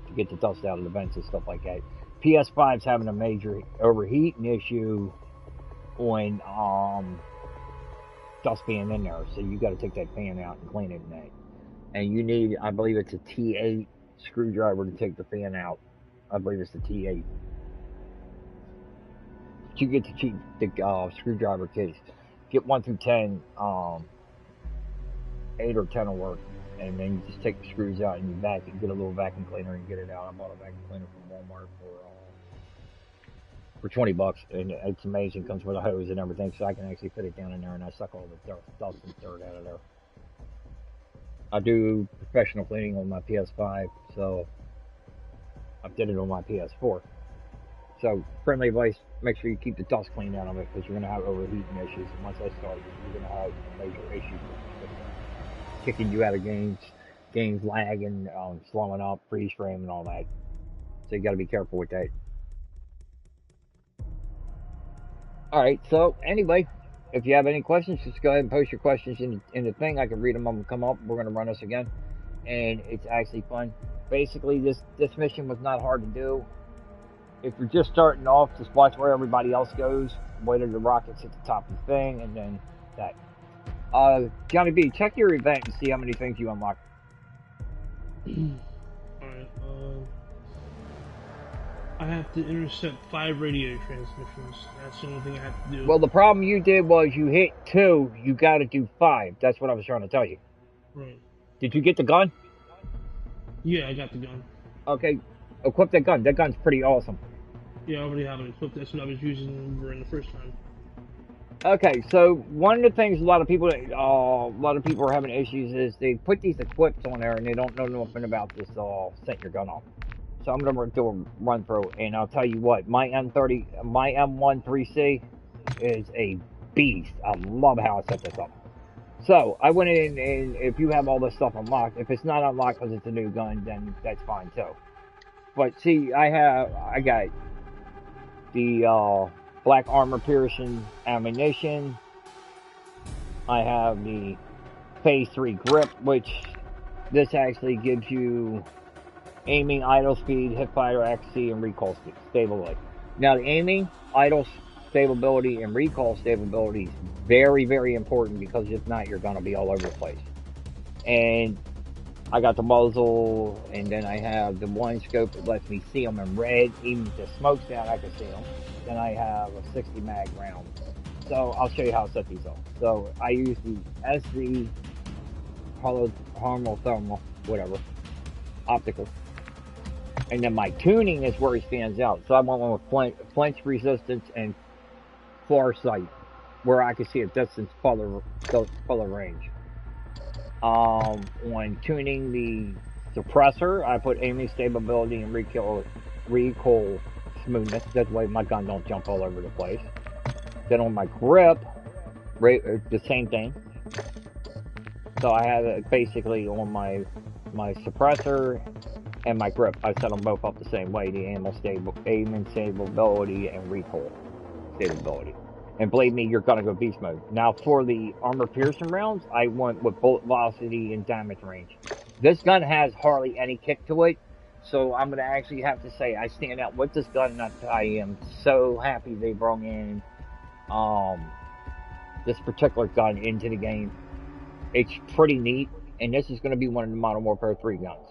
to get the dust out of the vents and stuff like that. PS5's having a major overheating issue on dust being in there, so you got to take that fan out and clean it in that. And you need, I believe it's a T8 screwdriver to take the fan out. I believe it's the T8. But you get to cheap the screwdriver case. Get 1 through 10. 8 or 10 will work, and then you just take the screws out and you get a little vacuum cleaner and get it out. I bought a vacuum cleaner from Walmart for $20, and it's amazing. It comes with a hose and everything, so I can actually fit it down in there, and I suck all the dust and dirt out of there. I do professional cleaning on my PS5, so I did it on my PS4. So, friendly advice, make sure you keep the dust clean out of it because you're going to have overheating issues. And once that starts, you're going to have major issues with kicking you out of games lagging, slowing up, freeze frame, and all that. So you got to be careful with that. All right. So anyway, if you have any questions, just go ahead and post your questions in the thing. I can read them when they come up. We're going to run this again, and it's actually fun. Basically, this mission was not hard to do. If you're just starting off, just watch where everybody else goes. Wait till the rockets hit the top of the thing, and then that. Johnny B, check your event and see how many things you unlock. Alright, I have to intercept 5 radio transmissions. That's the only thing I have to do. Well, the problem you did was you hit 2, you got to do 5. That's what I was trying to tell you. Right. Did you get the gun? Yeah, I got the gun. Okay, equip that gun. That gun's pretty awesome. Yeah, I already have it equipped. That's what I was using during the first time. Okay, so one of the things a lot of people are having issues is they put these equips on there and they don't know nothing about this setting your gun off. So I'm gonna do a run through, and I'll tell you what, my M13C is a beast. I love how I set this up. So I went in, and if you have all this stuff unlocked, if it's not unlocked because it's a new gun, then that's fine too. But see, I got the black armor piercing ammunition. I have the phase 3 grip, which this actually gives you aiming, idle speed, hipfire accuracy, and recoil stability. Now the aiming, idle stability, and recoil stability is very, very important because if not, you're going to be all over the place. And I got the muzzle, and then I have the one scope that lets me see them in red. Even if the smoke's down, I can see them. Then I have a 60 mag round. So I'll show you how to set these up. So I use the SZ thermal, whatever, optical. And then my tuning is where it stands out. So I want one with flinch resistance and far sight, where I can see a distance full of range. When tuning the suppressor, I put aiming stability and recoil smoothness. That way my gun don't jump all over the place. Then on my grip, the same thing. So I have it basically on my suppressor and my grip. I set them both up the same way. The aiming stability and recoil stability. And believe me, you're gonna go beast mode. Now for the armor piercing rounds, I went with bullet velocity and damage range. This gun has hardly any kick to it, so I'm gonna actually have to say I stand out with this gun. I am so happy they brought in this particular gun into the game. It's pretty neat, and this is gonna be one of the Modern Warfare 3 guns.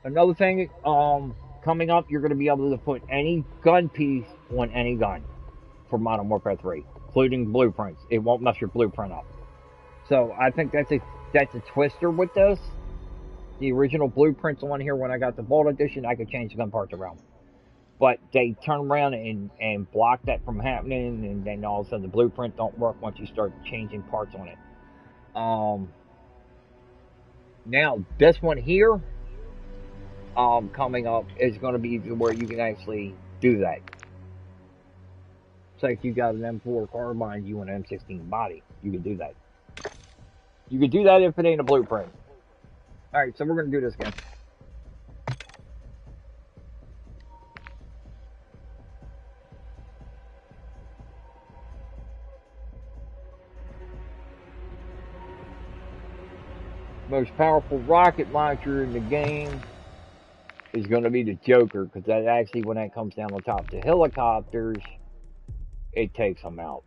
Another thing, coming up, you're going to be able to put any gun piece on any gun for Modern Warfare 3, including blueprints. It won't mess your blueprint up. So I think that's a twister with this. The original blueprints on here, when I got the Vault Edition, I could change the gun parts around. But they turn around and block that from happening, and then all of a sudden the blueprint don't work once you start changing parts on it. Now, this one here, coming up is going to be where you can actually do that. So if you got an M4 carbine, you want an M16 body, you can do that. You can do that if it ain't a blueprint. Alright, so we're going to do this again. Most powerful rocket launcher in the game is going to be the Joker, because that actually, when that comes down on top of the helicopters, it takes them out.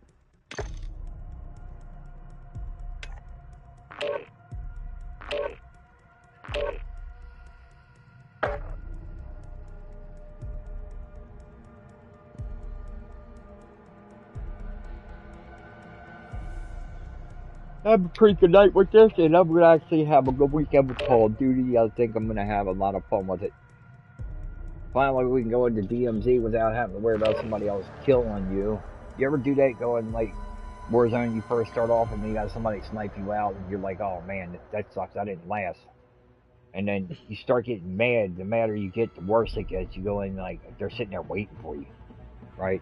Have a pretty good night with this, and I'm going to actually have a good weekend with Call of Duty. I think I'm going to have a lot of fun with it. Finally, we can go into DMZ without having to worry about somebody else killing you. You ever do that, going like Warzone, you first start off and you got somebody snipe you out, and you're like, oh man, that sucks, I didn't last. And then you start getting mad. The madder you get, the worse it gets. You go in like they're sitting there waiting for you, right?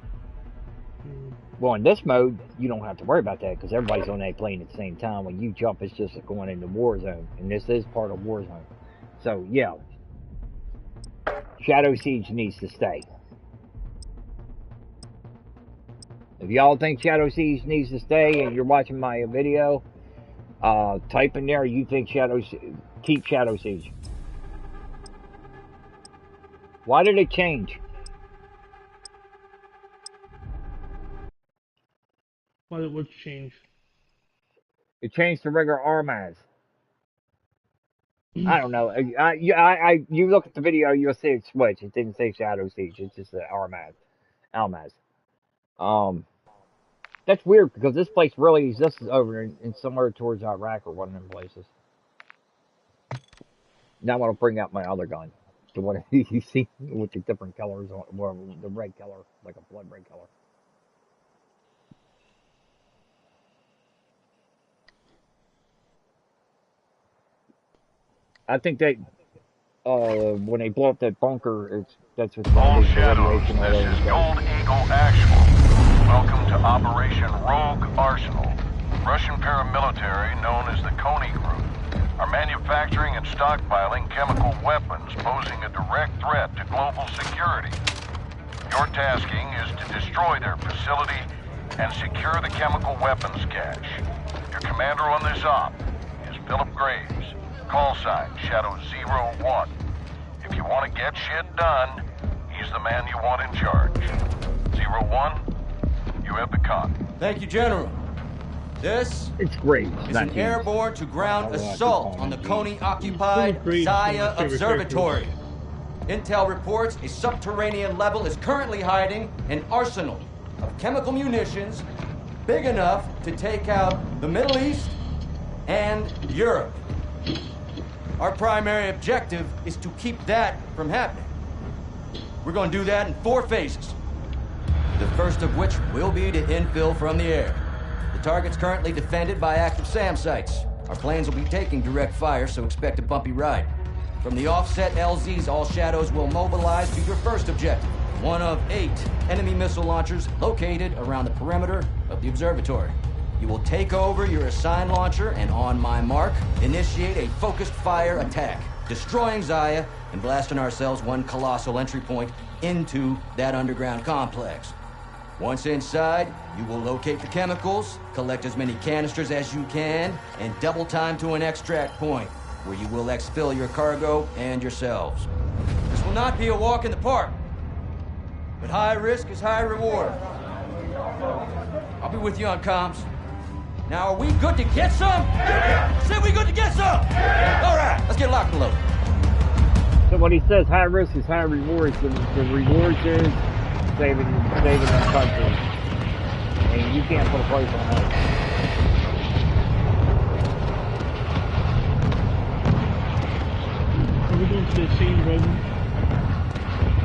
Well, in this mode, you don't have to worry about that because everybody's on that plane at the same time. When you jump, it's just going into war zone, and this is part of war zone. So yeah, Shadow Siege needs to stay. If y'all think Shadow Siege needs to stay, and you're watching my video, type in there you think keep Shadow Siege. Why did it change? Why did what change? It changed to regular RMAS. I don't know. You look at the video, you'll see it switch. It didn't say Shadow Siege. It's just the Almaz. That's weird because this place really exists over in somewhere towards Iraq or one of them places. Now I'm gonna bring out my other gun, the one you see with the different colors on, well, the red color, like a blood red color. I think that when they blow up that bunker, that's what's All going to be Shadows, radiation all this over is the place. Gold Eagle Actual. Welcome to Operation Rogue Arsenal. Russian paramilitary known as the Coney Group are manufacturing and stockpiling chemical weapons posing a direct threat to global security. Your tasking is to destroy their facility and secure the chemical weapons cache. Your commander on this op is Philip Graves. Call sign Shadow 01. If you want to get shit done, he's the man you want in charge. 01, you have the con. Thank you, General. This It's great. is an airborne to ground assault on the Coney-occupied Zaya Observatory. Intel reports a subterranean level is currently hiding an arsenal of chemical munitions big enough to take out the Middle East and Europe. Our primary objective is to keep that from happening. We're going to do that in 4 phases. The first of which will be to infill from the air. The target's currently defended by active SAM sites. Our planes will be taking direct fire, so expect a bumpy ride. From the offset LZs, all Shadows will mobilize to your first objective. One of 8 enemy missile launchers located around the perimeter of the observatory. You will take over your assigned launcher and on my mark, initiate a focused fire attack, destroying Zaya and blasting ourselves one colossal entry point into that underground complex. Once inside, you will locate the chemicals, collect as many canisters as you can, and double time to an extract point, where you will exfil your cargo and yourselves. This will not be a walk in the park, but high risk is high reward. I'll be with you on comms. Now, are we good to get some? Yeah. Say we good to get some? Yeah. All right, let's get locked and loaded. So when he says high risk is high rewards, the rewards is saving our country. And you can't put a price on that. Are we going to the same road?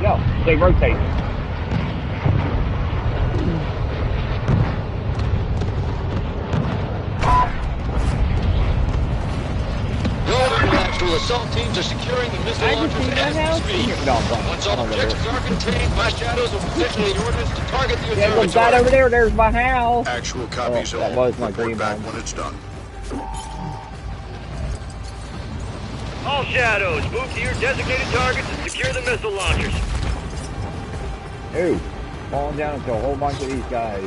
Yeah, they rotate. Actual assault teams are securing the missile launchers as we speak. Once all objectives are contained, my Shadows will position the ordnance to target the observatory. Look, that over there, there's my house. Actual copies all. That was my dream back when it's done. All Shadows, move to your designated targets and secure the missile launchers. Ooh, falling down into a whole bunch of these guys.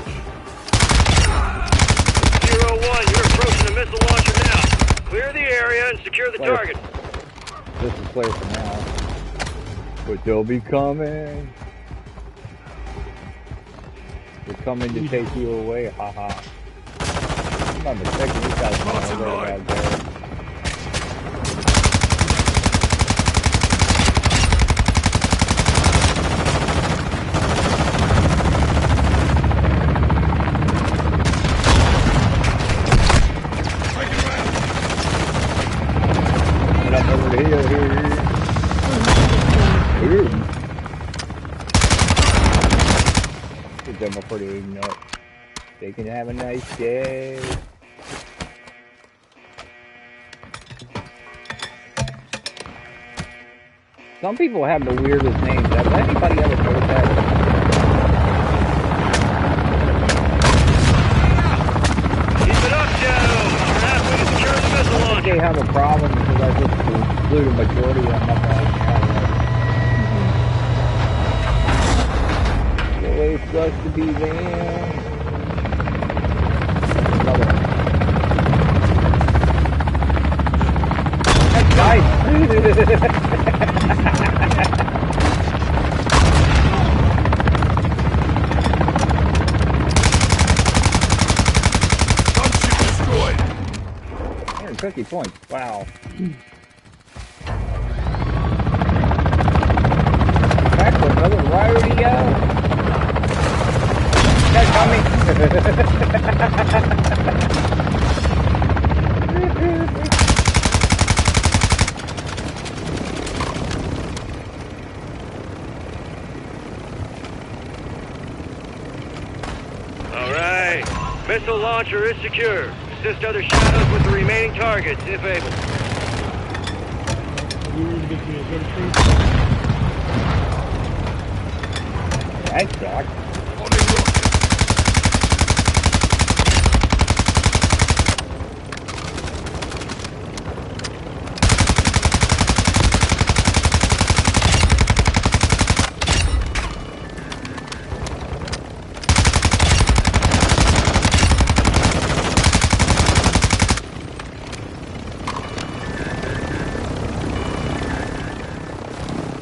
01, you're approaching the missile launcher now. Clear the area and secure the target. This is clear for now. But they'll be coming. They're coming to take you away, haha. I'm not mistaken, these guys are right out there. Give them a pretty nut. They can have a nice day. Some people have the weirdest names. Has anybody ever noticed that? Keep it up, Shadow. We're halfway to secure the missile I think launcher. they have a problem because I just blew the majority of them up right now. The way it sucks to be there. Another one. That's nice. Gunship destroyed. 150 points. Wow. Back with another rodeo. That's coming. All right. Missile launcher is secure. Assist other Shadows with the remaining targets, if able. That sucks.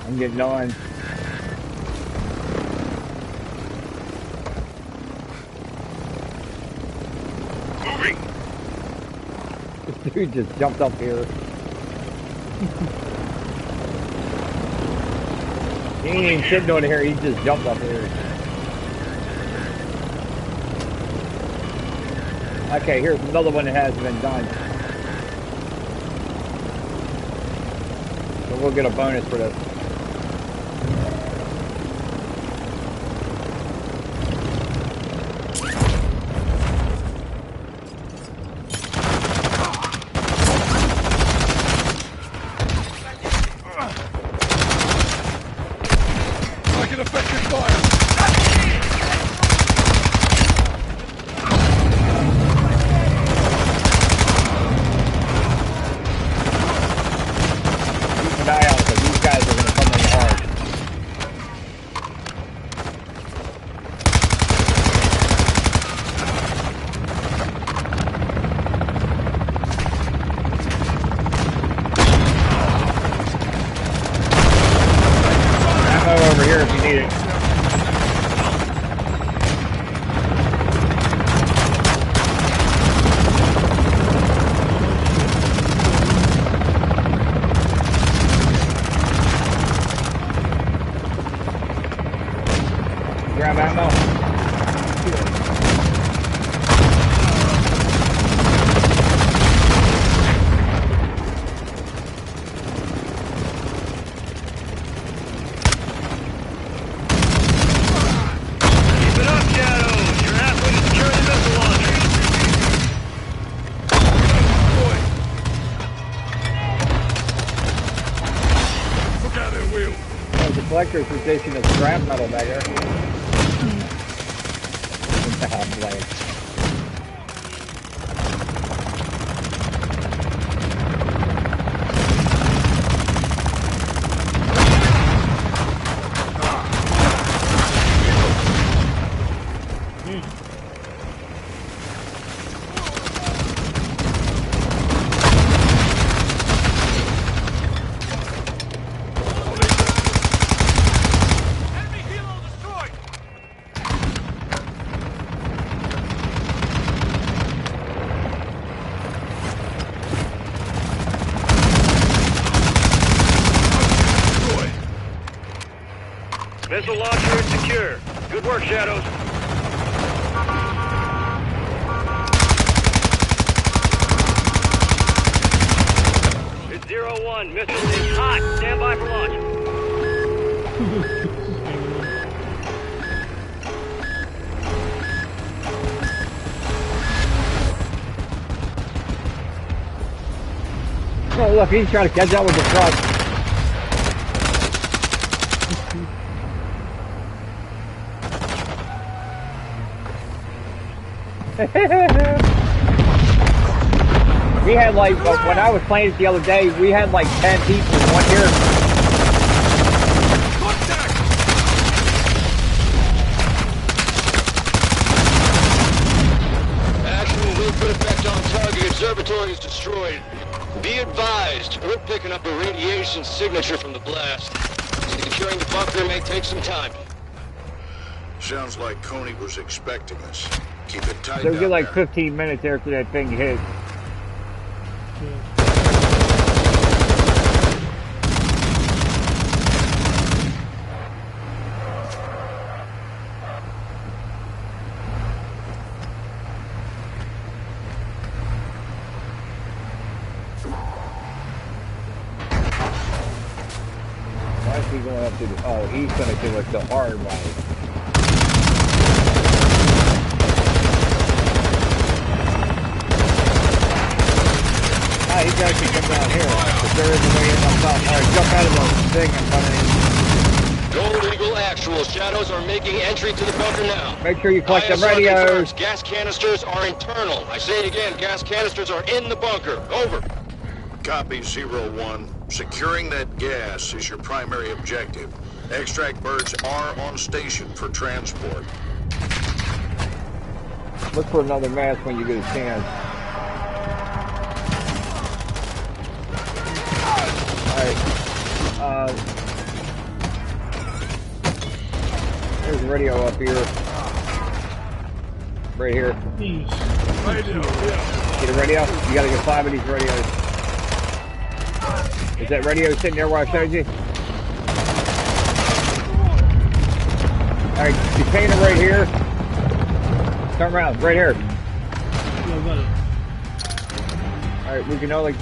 I'm getting on. Moving. This dude just jumped up here. He ain't even sitting on here, he just jumped up here. Okay, here's another one that hasn't been done. So we'll get a bonus for this. Taking effective fire. Keep an eye out because these guys are going to come in hard. Ammo over here if you need it. Grab ammo. Keep it up, Shadows. You're halfway to secure the missile launcher. Look out there, wheel. There's a collector's position of scrap metal back there. I'm playing. Missile launcher is secure. Good work, Shadows. It's 0-1. Missile is hot. Stand by for launch. Oh, look, he's trying to catch up with the truck. We had like, when I was playing it the other day, we had like 10 people in one here. Actual will put effect on target. Observatory is destroyed. Be advised, we're picking up a radiation signature from the blast. Securing the bunker may take some time. Sounds like Coney was expecting us. Keep it tight. They'll get like 15 minutes after that thing hits. Why is he going up to the... Oh, he's going to do it the hard way. He's got to come down here. But there is a way in on top. Alright, jump out of the thing and come in. Gold Eagle actual. Shadows are making entry to the bunker now. Make sure you collect the ISR radios. confirms gas canisters are internal. I say it again, gas canisters are in the bunker. Over. Copy 01. Securing that gas is your primary objective. Extract birds are on station for transport. Look for another mask when you get a chance. Alright. There's a radio up here. Right here. Radio, yeah. Get a radio? You gotta get 5 of these radios. Is that radio sitting there where I showed you? Alright, container right here. Turn around, right here. Alright, we can only...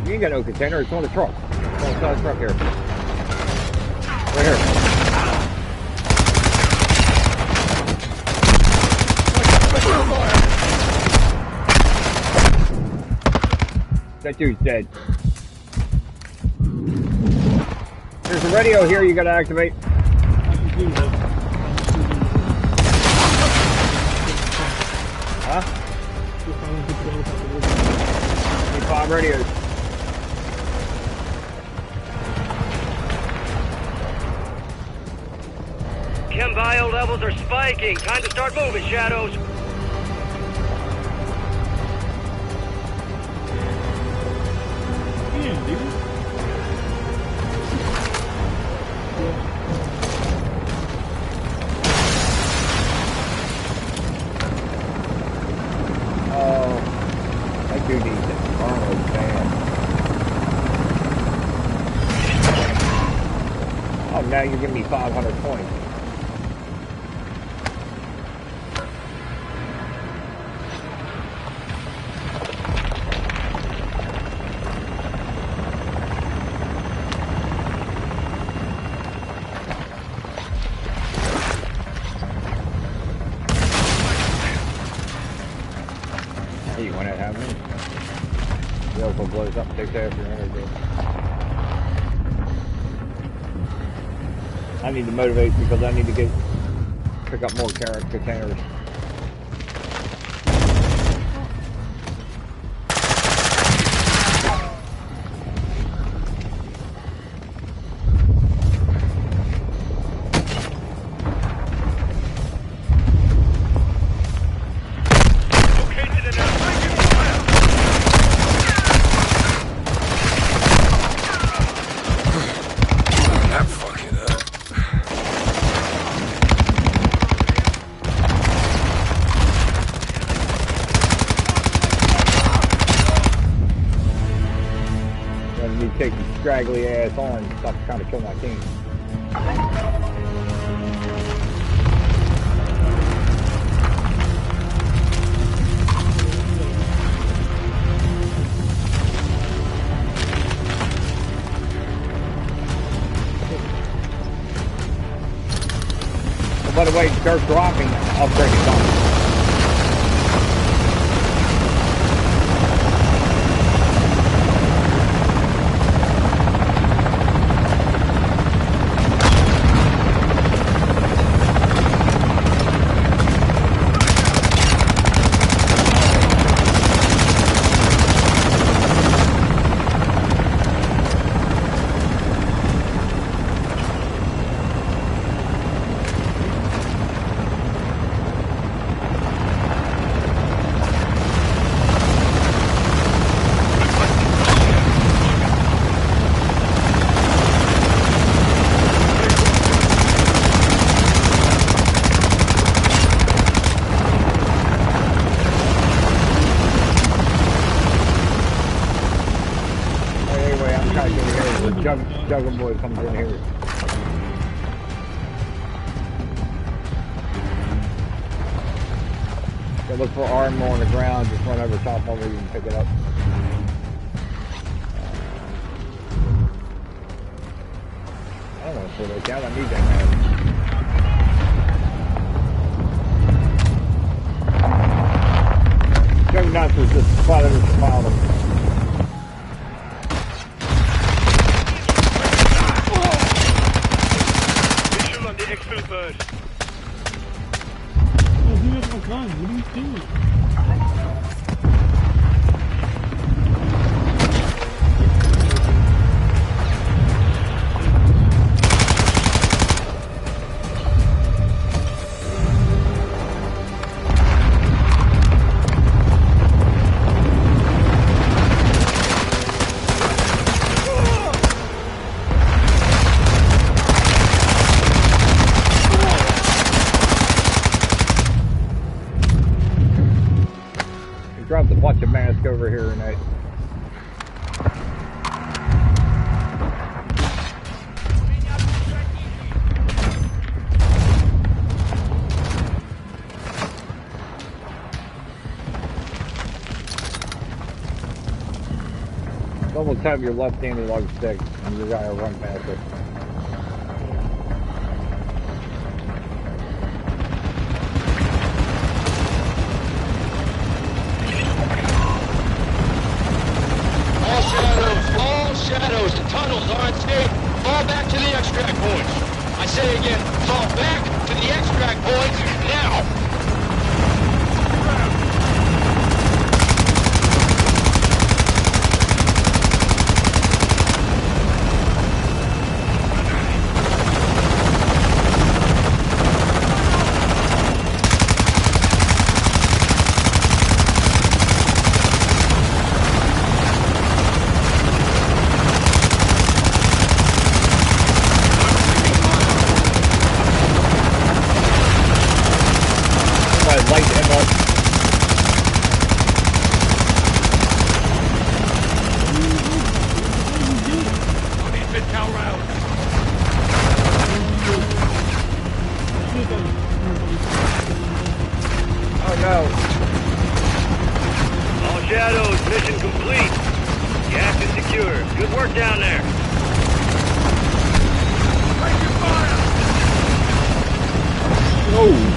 You ain't got no container, it's on the truck. It's on the side of the truck here. Right here. That dude's dead. There's a radio here you gotta activate. Huh? Need 5 radios. Chem bio levels are spiking. Time to start moving, Shadows. That dude needs it. Oh, man. Oh, now you're giving me 500 points. You want to have me? The alpha blows up, takes after energy. I need to motivate because I need to pick up more containers. Take your straggly ass on and stop trying to kill my team. Oh, by the way, start dropping, I'll break it down. Juggling Boy comes in here. So look for armor on the ground, just run over top of it and pick it up. I don't want to put it down, I need that man. Juggernauts was just spotted us and piled them. Visual on the exfil bird. Oh, he has my gun. What are you doing? Dropped a bunch of mask over here tonight. Double tap your left analog stick and you're gonna run past it. All shadows, the tunnels are unsafe. Fall back to the extract points. I say again, fall back to the extract points now. Light him up. Oh no. All shadows, mission complete. Gas is secure. Good work down there. Oh.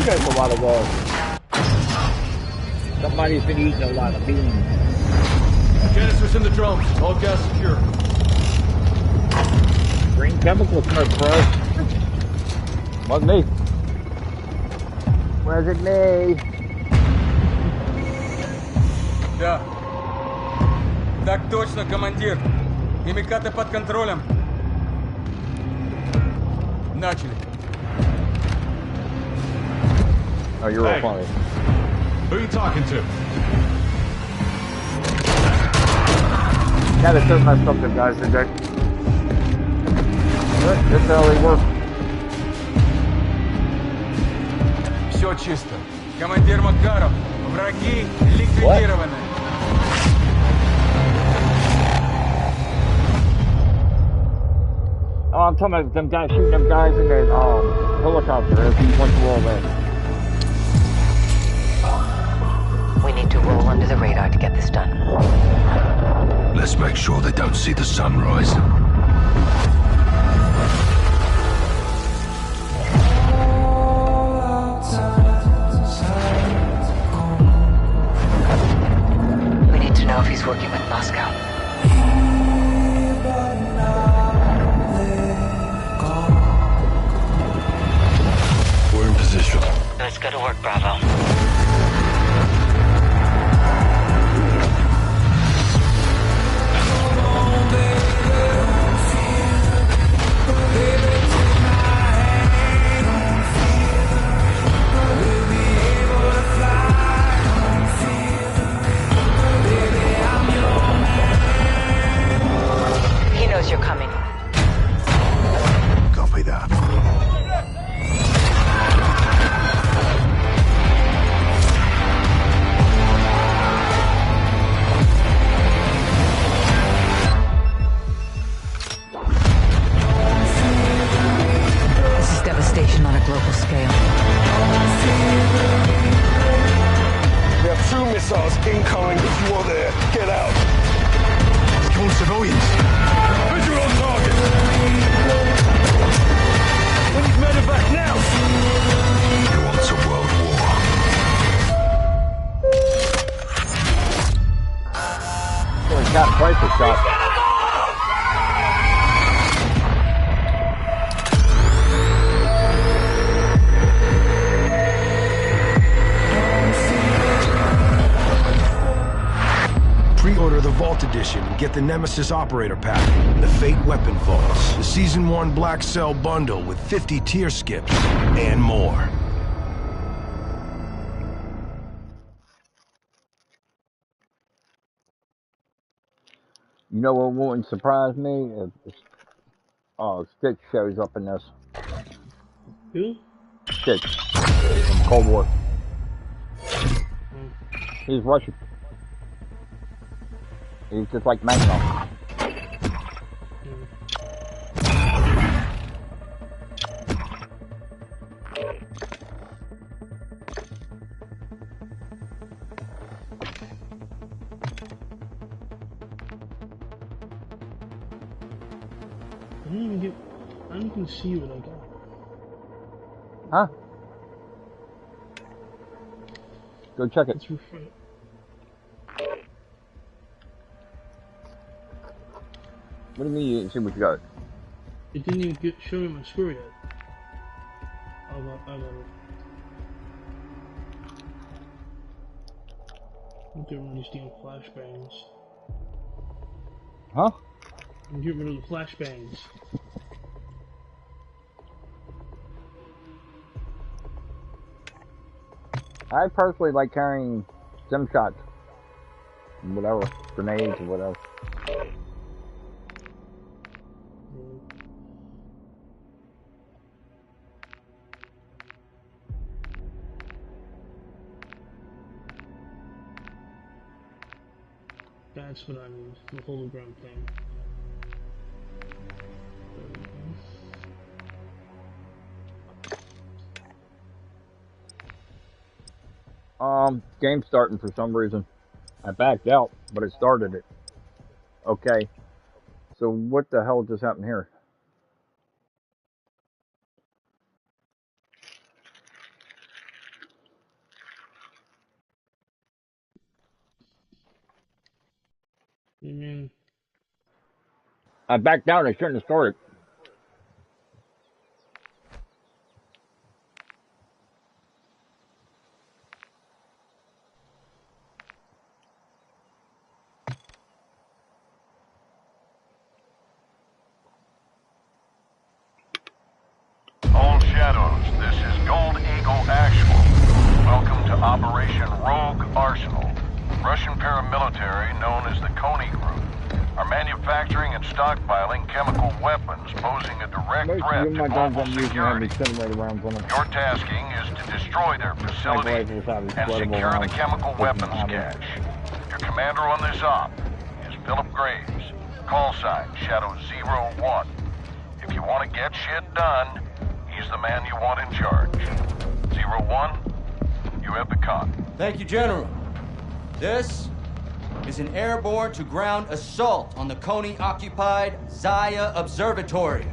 That's a lot of somebody's been eating a lot of beans. Canisters in the drones. All gas secure. Green chemical smoke, bro. Wasn't me. Wasn't me. Да. Так точно, командир. Химикаты под контролем. Начали. Oh, you're real funny. Who are you talking to? Gotta turn my stuff to guys today. This early work. Все чисто. Командир Макаров. Враги ликвидированы. Oh, I'm talking about them guys shooting them guys in the helicopter as he went through all that. We need to roll under the radar to get this done. Let's make sure they don't see the sunrise. We need to know if he's working with Moscow. We're in position. Let's go to work, Bravo. us you're coming. Copy that. This is devastation on a global scale. We have 2 missiles incoming. If you are there, get out. Kill civilians. Visual on target. We need medevac now. He wants a world war. Holy cat price is shot. Pre-order the Vault Edition and get the Nemesis Operator Pack, the Fate Weapon Vaults, the Season 1 Black Cell Bundle with 50 tier skips, and more. You know what wouldn't surprise me? If Stitch shows up in this. Who? Stitch. From Cold War. He's Russian. He's just like Magneto. I don't even see what I got. Huh? Go check it. Let's refresh. What do you mean you didn't see what you got? It didn't even show me my score yet. I got it. I'm getting rid of these damn flashbangs. Huh? I'm getting rid of the flashbangs. I personally like carrying stim shots. Whatever. Grenades or whatever. That's what I need, the hologram thing. Game's starting for some reason. I backed out, but it started it. Okay. So what the hell just happened here? You mean? I backed out, I shouldn't have started. All Shadows, this is Gold Eagle Actual. Welcome to Operation Rogue Arsenal. Russian paramilitary known as the Coney Group are manufacturing and stockpiling chemical weapons posing a direct threat to global security. Your tasking is to destroy their facility and secure the chemical weapons cache. Your commander on this op is Philip Graves. Call sign Shadow 01. If you want to get shit done, he's the man you want in charge. 01, you have the con. Thank you, General. This is an airborne to ground assault on the Coney-occupied Zaya Observatory.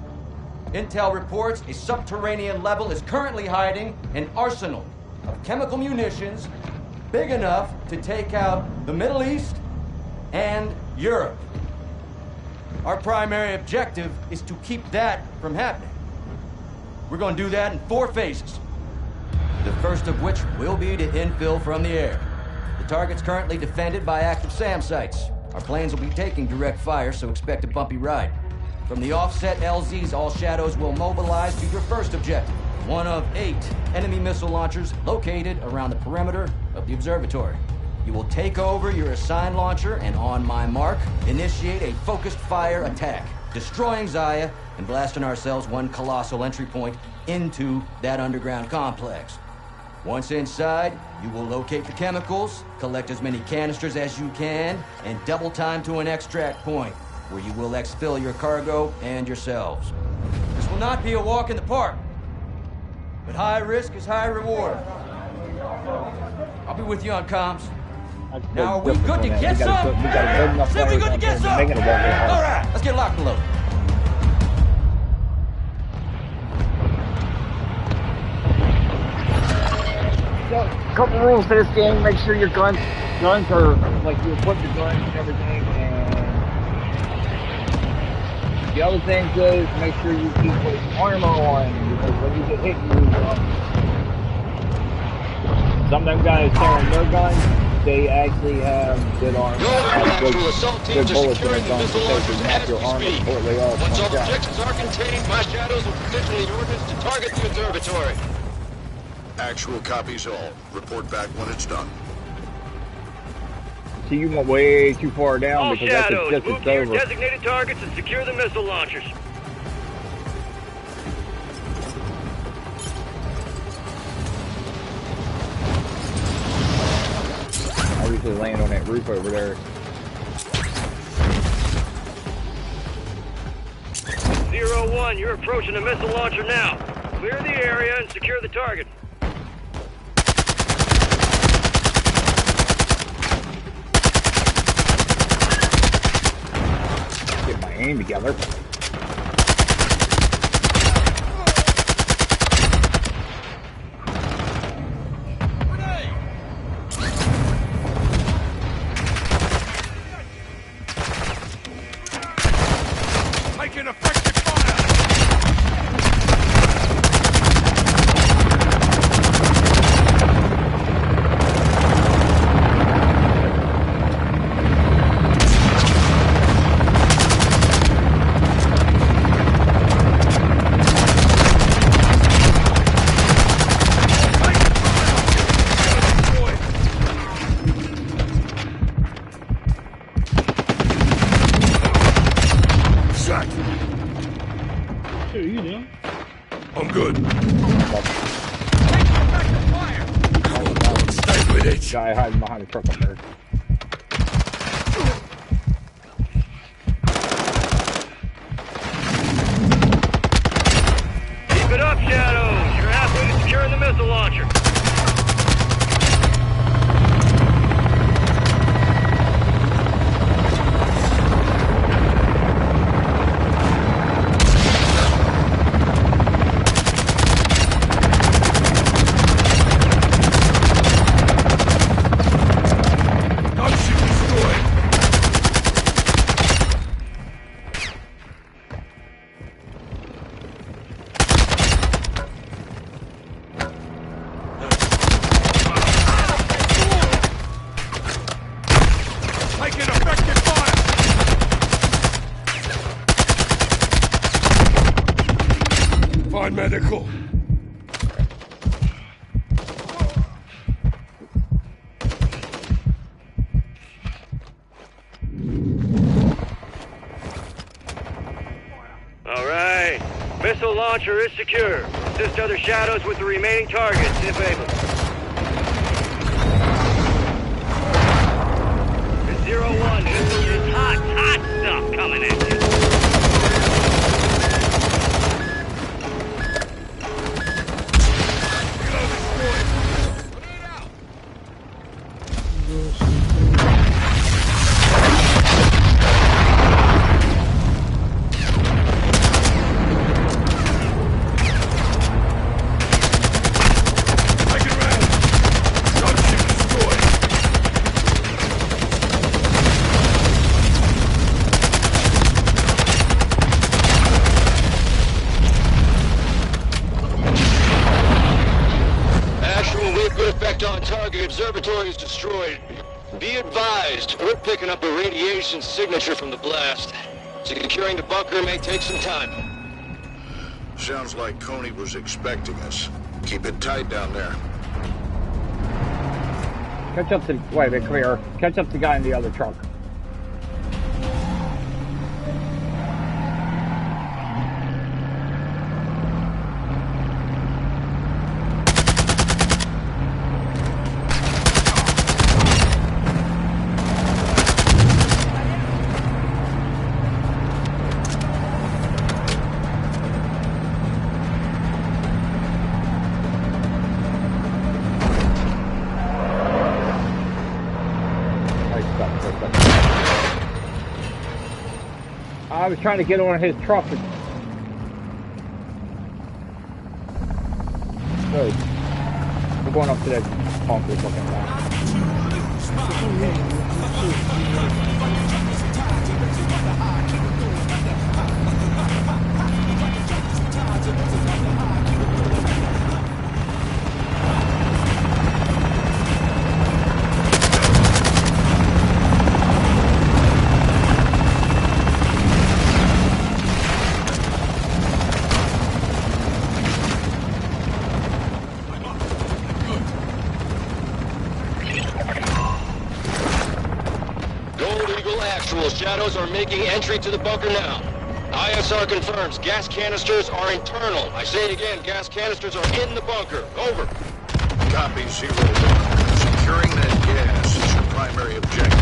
Intel reports a subterranean level is currently hiding an arsenal of chemical munitions big enough to take out the Middle East and Europe. Our primary objective is to keep that from happening. We're going to do that in 4 phases. The first of which will be to infill from the air. The target's currently defended by active SAM sites. Our planes will be taking direct fire, so expect a bumpy ride. From the offset LZs, all Shadows will mobilize to your first objective. One of 8 enemy missile launchers located around the perimeter of the observatory. You will take over your assigned launcher and on my mark, initiate a focused fire attack, destroying Zaya and blasting ourselves one colossal entry point into that underground complex. Once inside, you will locate the chemicals, collect as many canisters as you can, and double time to an extract point, where you will exfil your cargo and yourselves. This will not be a walk in the park, but high risk is high reward. I'll be with you on comms. Now, are we good to get some? We got good enough Say we players good to on get there to some? make it a walk in the park. All right, let's get locked and loaded. So, a couple rules to this game. Make sure your guns are, like, you equip your guns and everything. And the other thing is, make sure you keep with armor on. Because when you get hit, you lose armor. Some of them guys carrying their guns, they actually have good armor. Actual assault teams are bullets in their securing the guns missile to launchers knock as your we armor speak. completely off. Once all One shot. objectives are contained, my shadows will position the ordnance to target the observatory. Actual copies all. Report back when it's done. See, you went way too far down All because that's shadows, just move it's to your over. designated targets and secure the missile launchers. I usually land on that roof over there. 0-1, you're approaching the missile launcher now. Clear the area and secure the target. Get my aim together. Making effective fire! Shot! Hey, you down? I'm good. Oh, Stay with it. guy hiding behind the truck up there. Keep it up, Shadows. You're halfway to securing the missile launcher. Gunship destroyed. Taking effective fire. Find medical. All right. Missile launcher is secure. Assist other Shadows with the remaining targets, if able. To 0-1, this is hot stuff coming at you. Taking round. Gunship destroyed. Actual, we have good effect on target. Observatory is destroyed. Be advised, we're picking up a radiation signature from the blast. Securing the bunker may take some time. Sounds like Coney was expecting us. Keep it tight down there. Catch up to... Wait a minute, come here. Catch up to the guy in the other truck. I was trying to get on his truck. Good. We're going up to that bunker looking back. Shadows are making entry to the bunker now. ISR confirms gas canisters are internal. I say it again, gas canisters are in the bunker. Over. Copy 0-1. Securing that gas is your primary objective.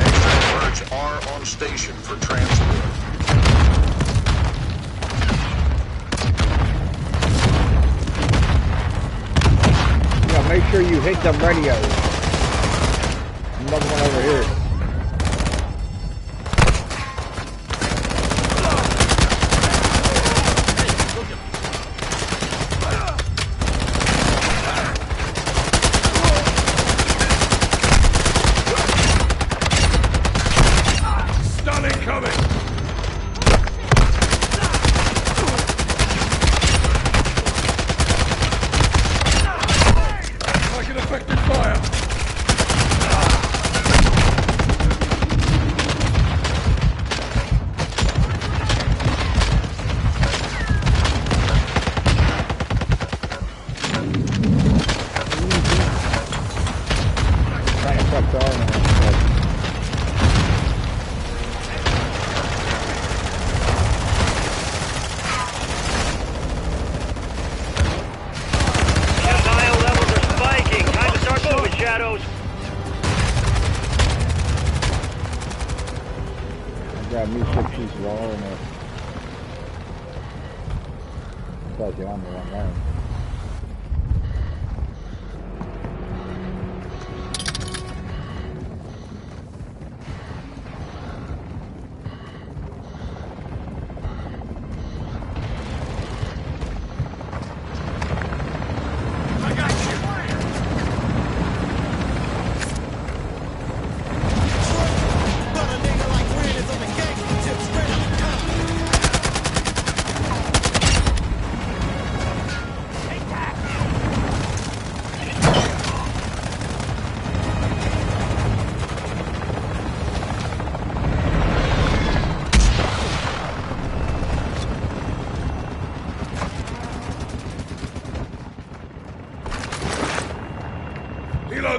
Extract birds are on station for transport. Yeah, make sure you hit them radios. Another one over here. Grab me 6 pieces of oil in there. Tells you I'm the wrong lane.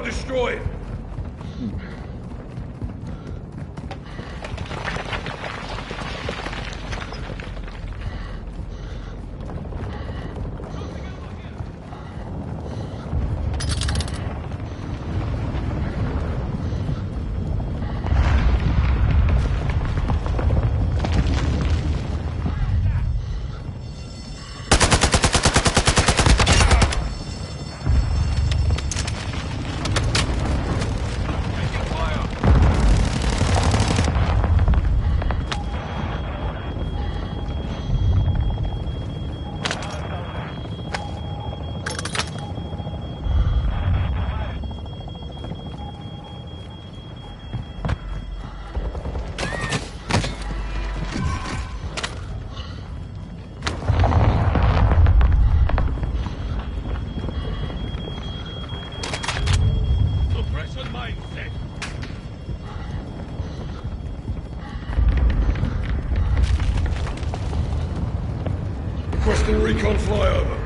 Destroyed. Requesting recon flyover.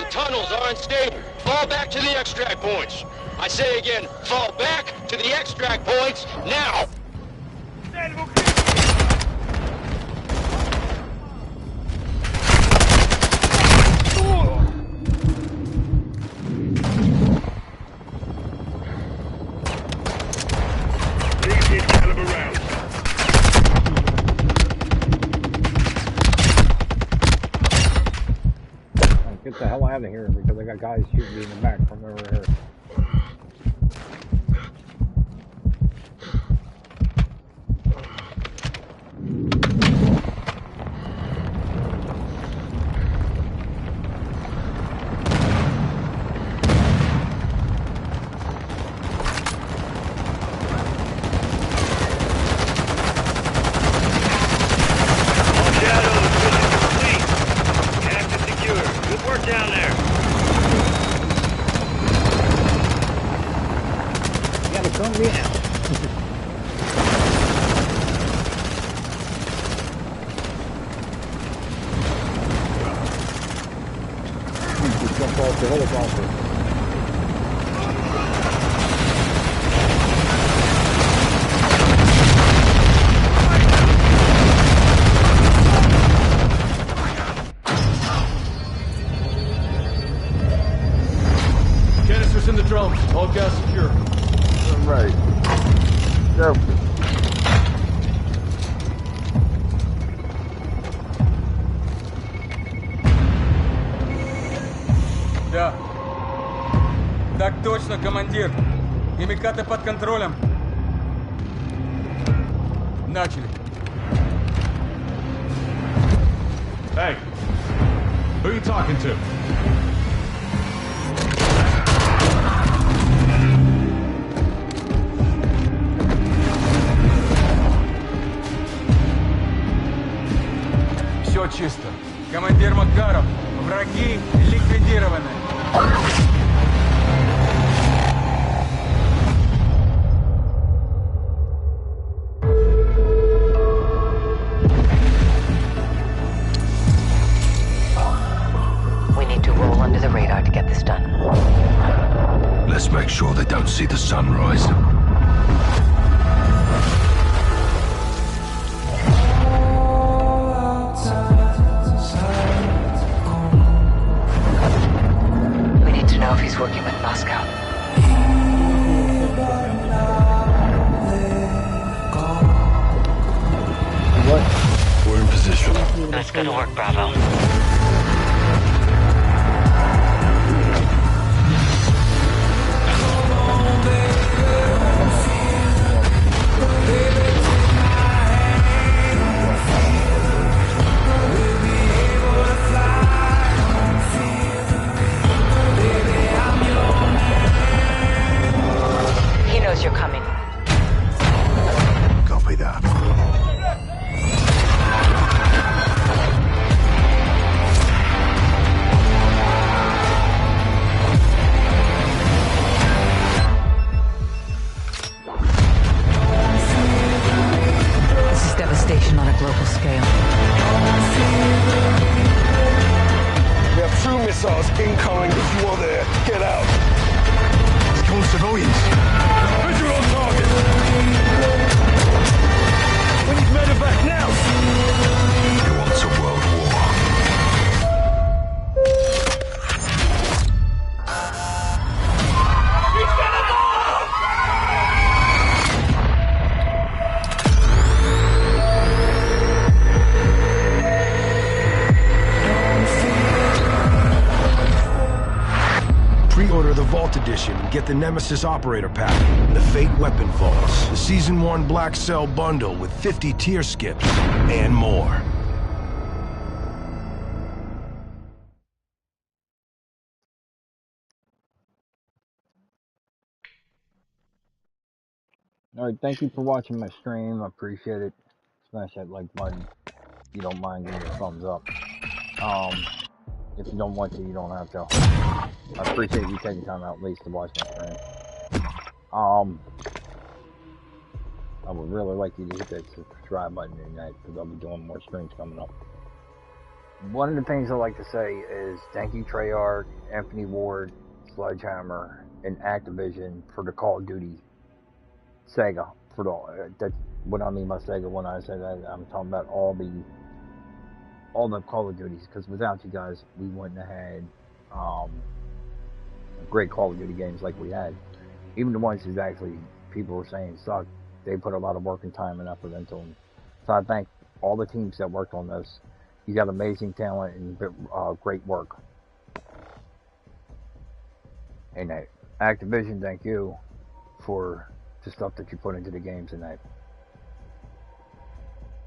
The tunnels are unstable. Fall back to the extract points. I say again, fall back to the extract points now! Get the hell out of here because I got guys shooting me in the back from over here. Canisters in the drums. All gas secure. Right. Go. Да. Так точно, командир. Химикаты под контролем. Начали. Hey. Who are you talking to? Все чисто. Командир Макаров, враги ликвидированы. We need to roll under the radar to get this done. Let's make sure they don't see the sunrise. We need to know if he's working with Moscow. What? We're in position. Let's go to work, Bravo. He knows you're coming. Copy that. This is devastation on a global scale. We have two missiles incoming. If you are there, get out. It's killing civilians. Visual on target. We need medevac now. He wants a world war. Pre-order the Vault Edition and get the Nemesis Operator Pack, the Fate Weapon Vaults, the Season 1 Black Cell Bundle with 50 tier skips, and more. Alright, thank you for watching my stream. I appreciate it. Smash that like button. If you don't mind, give me a thumbs up. If you don't want to, you don't have to. I appreciate you taking time out at least to watch my stream. I would really like you to hit that subscribe button tonight because I'll be doing more streams coming up. one of the things I like to say is thank you, Treyarch, Infinity Ward, Sledgehammer, and Activision for the Call of Duty Sega. For that's what I mean by Sega when I say that. I'm talking about all the Call of Duties, because without you guys, we wouldn't have had great Call of Duty games like we had. Even the ones that actually people were saying sucked, they put a lot of work and time and effort into them. So I thank all the teams that worked on this. You got amazing talent and great work. And Activision, thank you for the stuff that you put into the games. And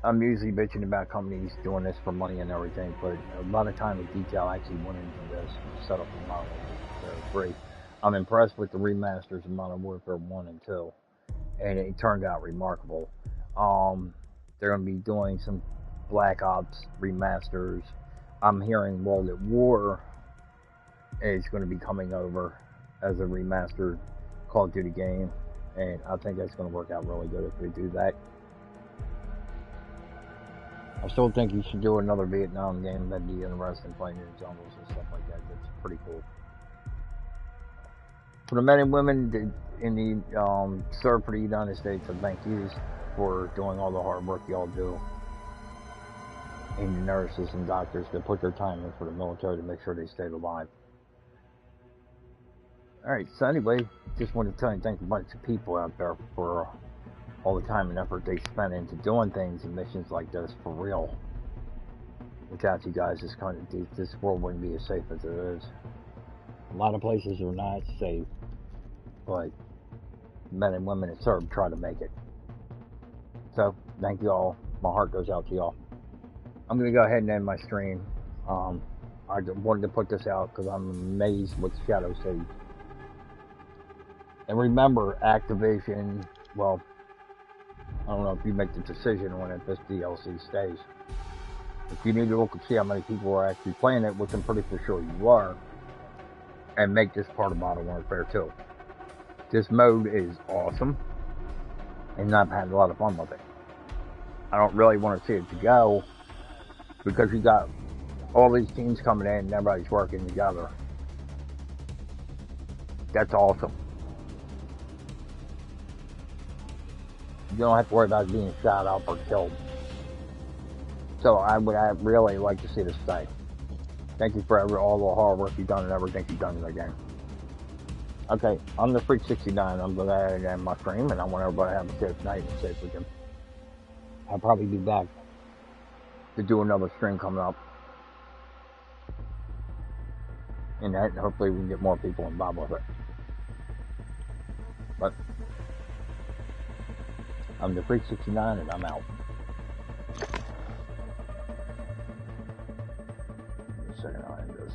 I'm usually bitching about companies doing this for money and everything, but a lot of time and detail actually went into this setup and model. So great. I'm impressed with the remasters of Modern Warfare 1 and 2, and it turned out remarkable. They're going to be doing some Black Ops remasters. I'm hearing World at War is going to be coming over as a remastered Call of Duty game, and I think that's going to work out really good if they do that. I still think you should do another Vietnam game. That'd be interesting, playing in the jungles and stuff like that. That's pretty cool. For the men and women in the serve for the United States, I thank you for doing all the hard work y'all do. And the nurses and doctors that put their time in for the military to make sure they stayed alive. Alright, so anyway, just wanted to tell you thank a bunch of people out there for all the time and effort they spent into doing things and missions like this for real. Without you guys, this world wouldn't be as safe as it is. A lot of places are not safe, but men and women that serve try to make it. So, thank you all. My heart goes out to y'all. I'm going to go ahead and end my stream. I wanted to put this out because I'm amazed with Shadow City. And remember, Activision, well, I don't know if you make the decision on if this DLC stays. If you need to look and see how many people are actually playing it, which I'm pretty for sure you are, and make this part of Modern Warfare 2. This mode is awesome, and I've had a lot of fun with it. I don't really want to see it to go, because you got all these teams coming in and everybody's working together. That's awesome. You don't have to worry about being shot up or killed. So I would really like to see this stay. Thank you for all the hard work you've done and everything you've done in the game. Okay, I'm the Freak 69. I'm going to end my stream, and I want everybody to have a safe night and safe weekend. I'll probably be back to do another stream coming up. And that, hopefully we can get more people involved with it. But I'm the Freak 69, and I'm out. Second, I'll end this.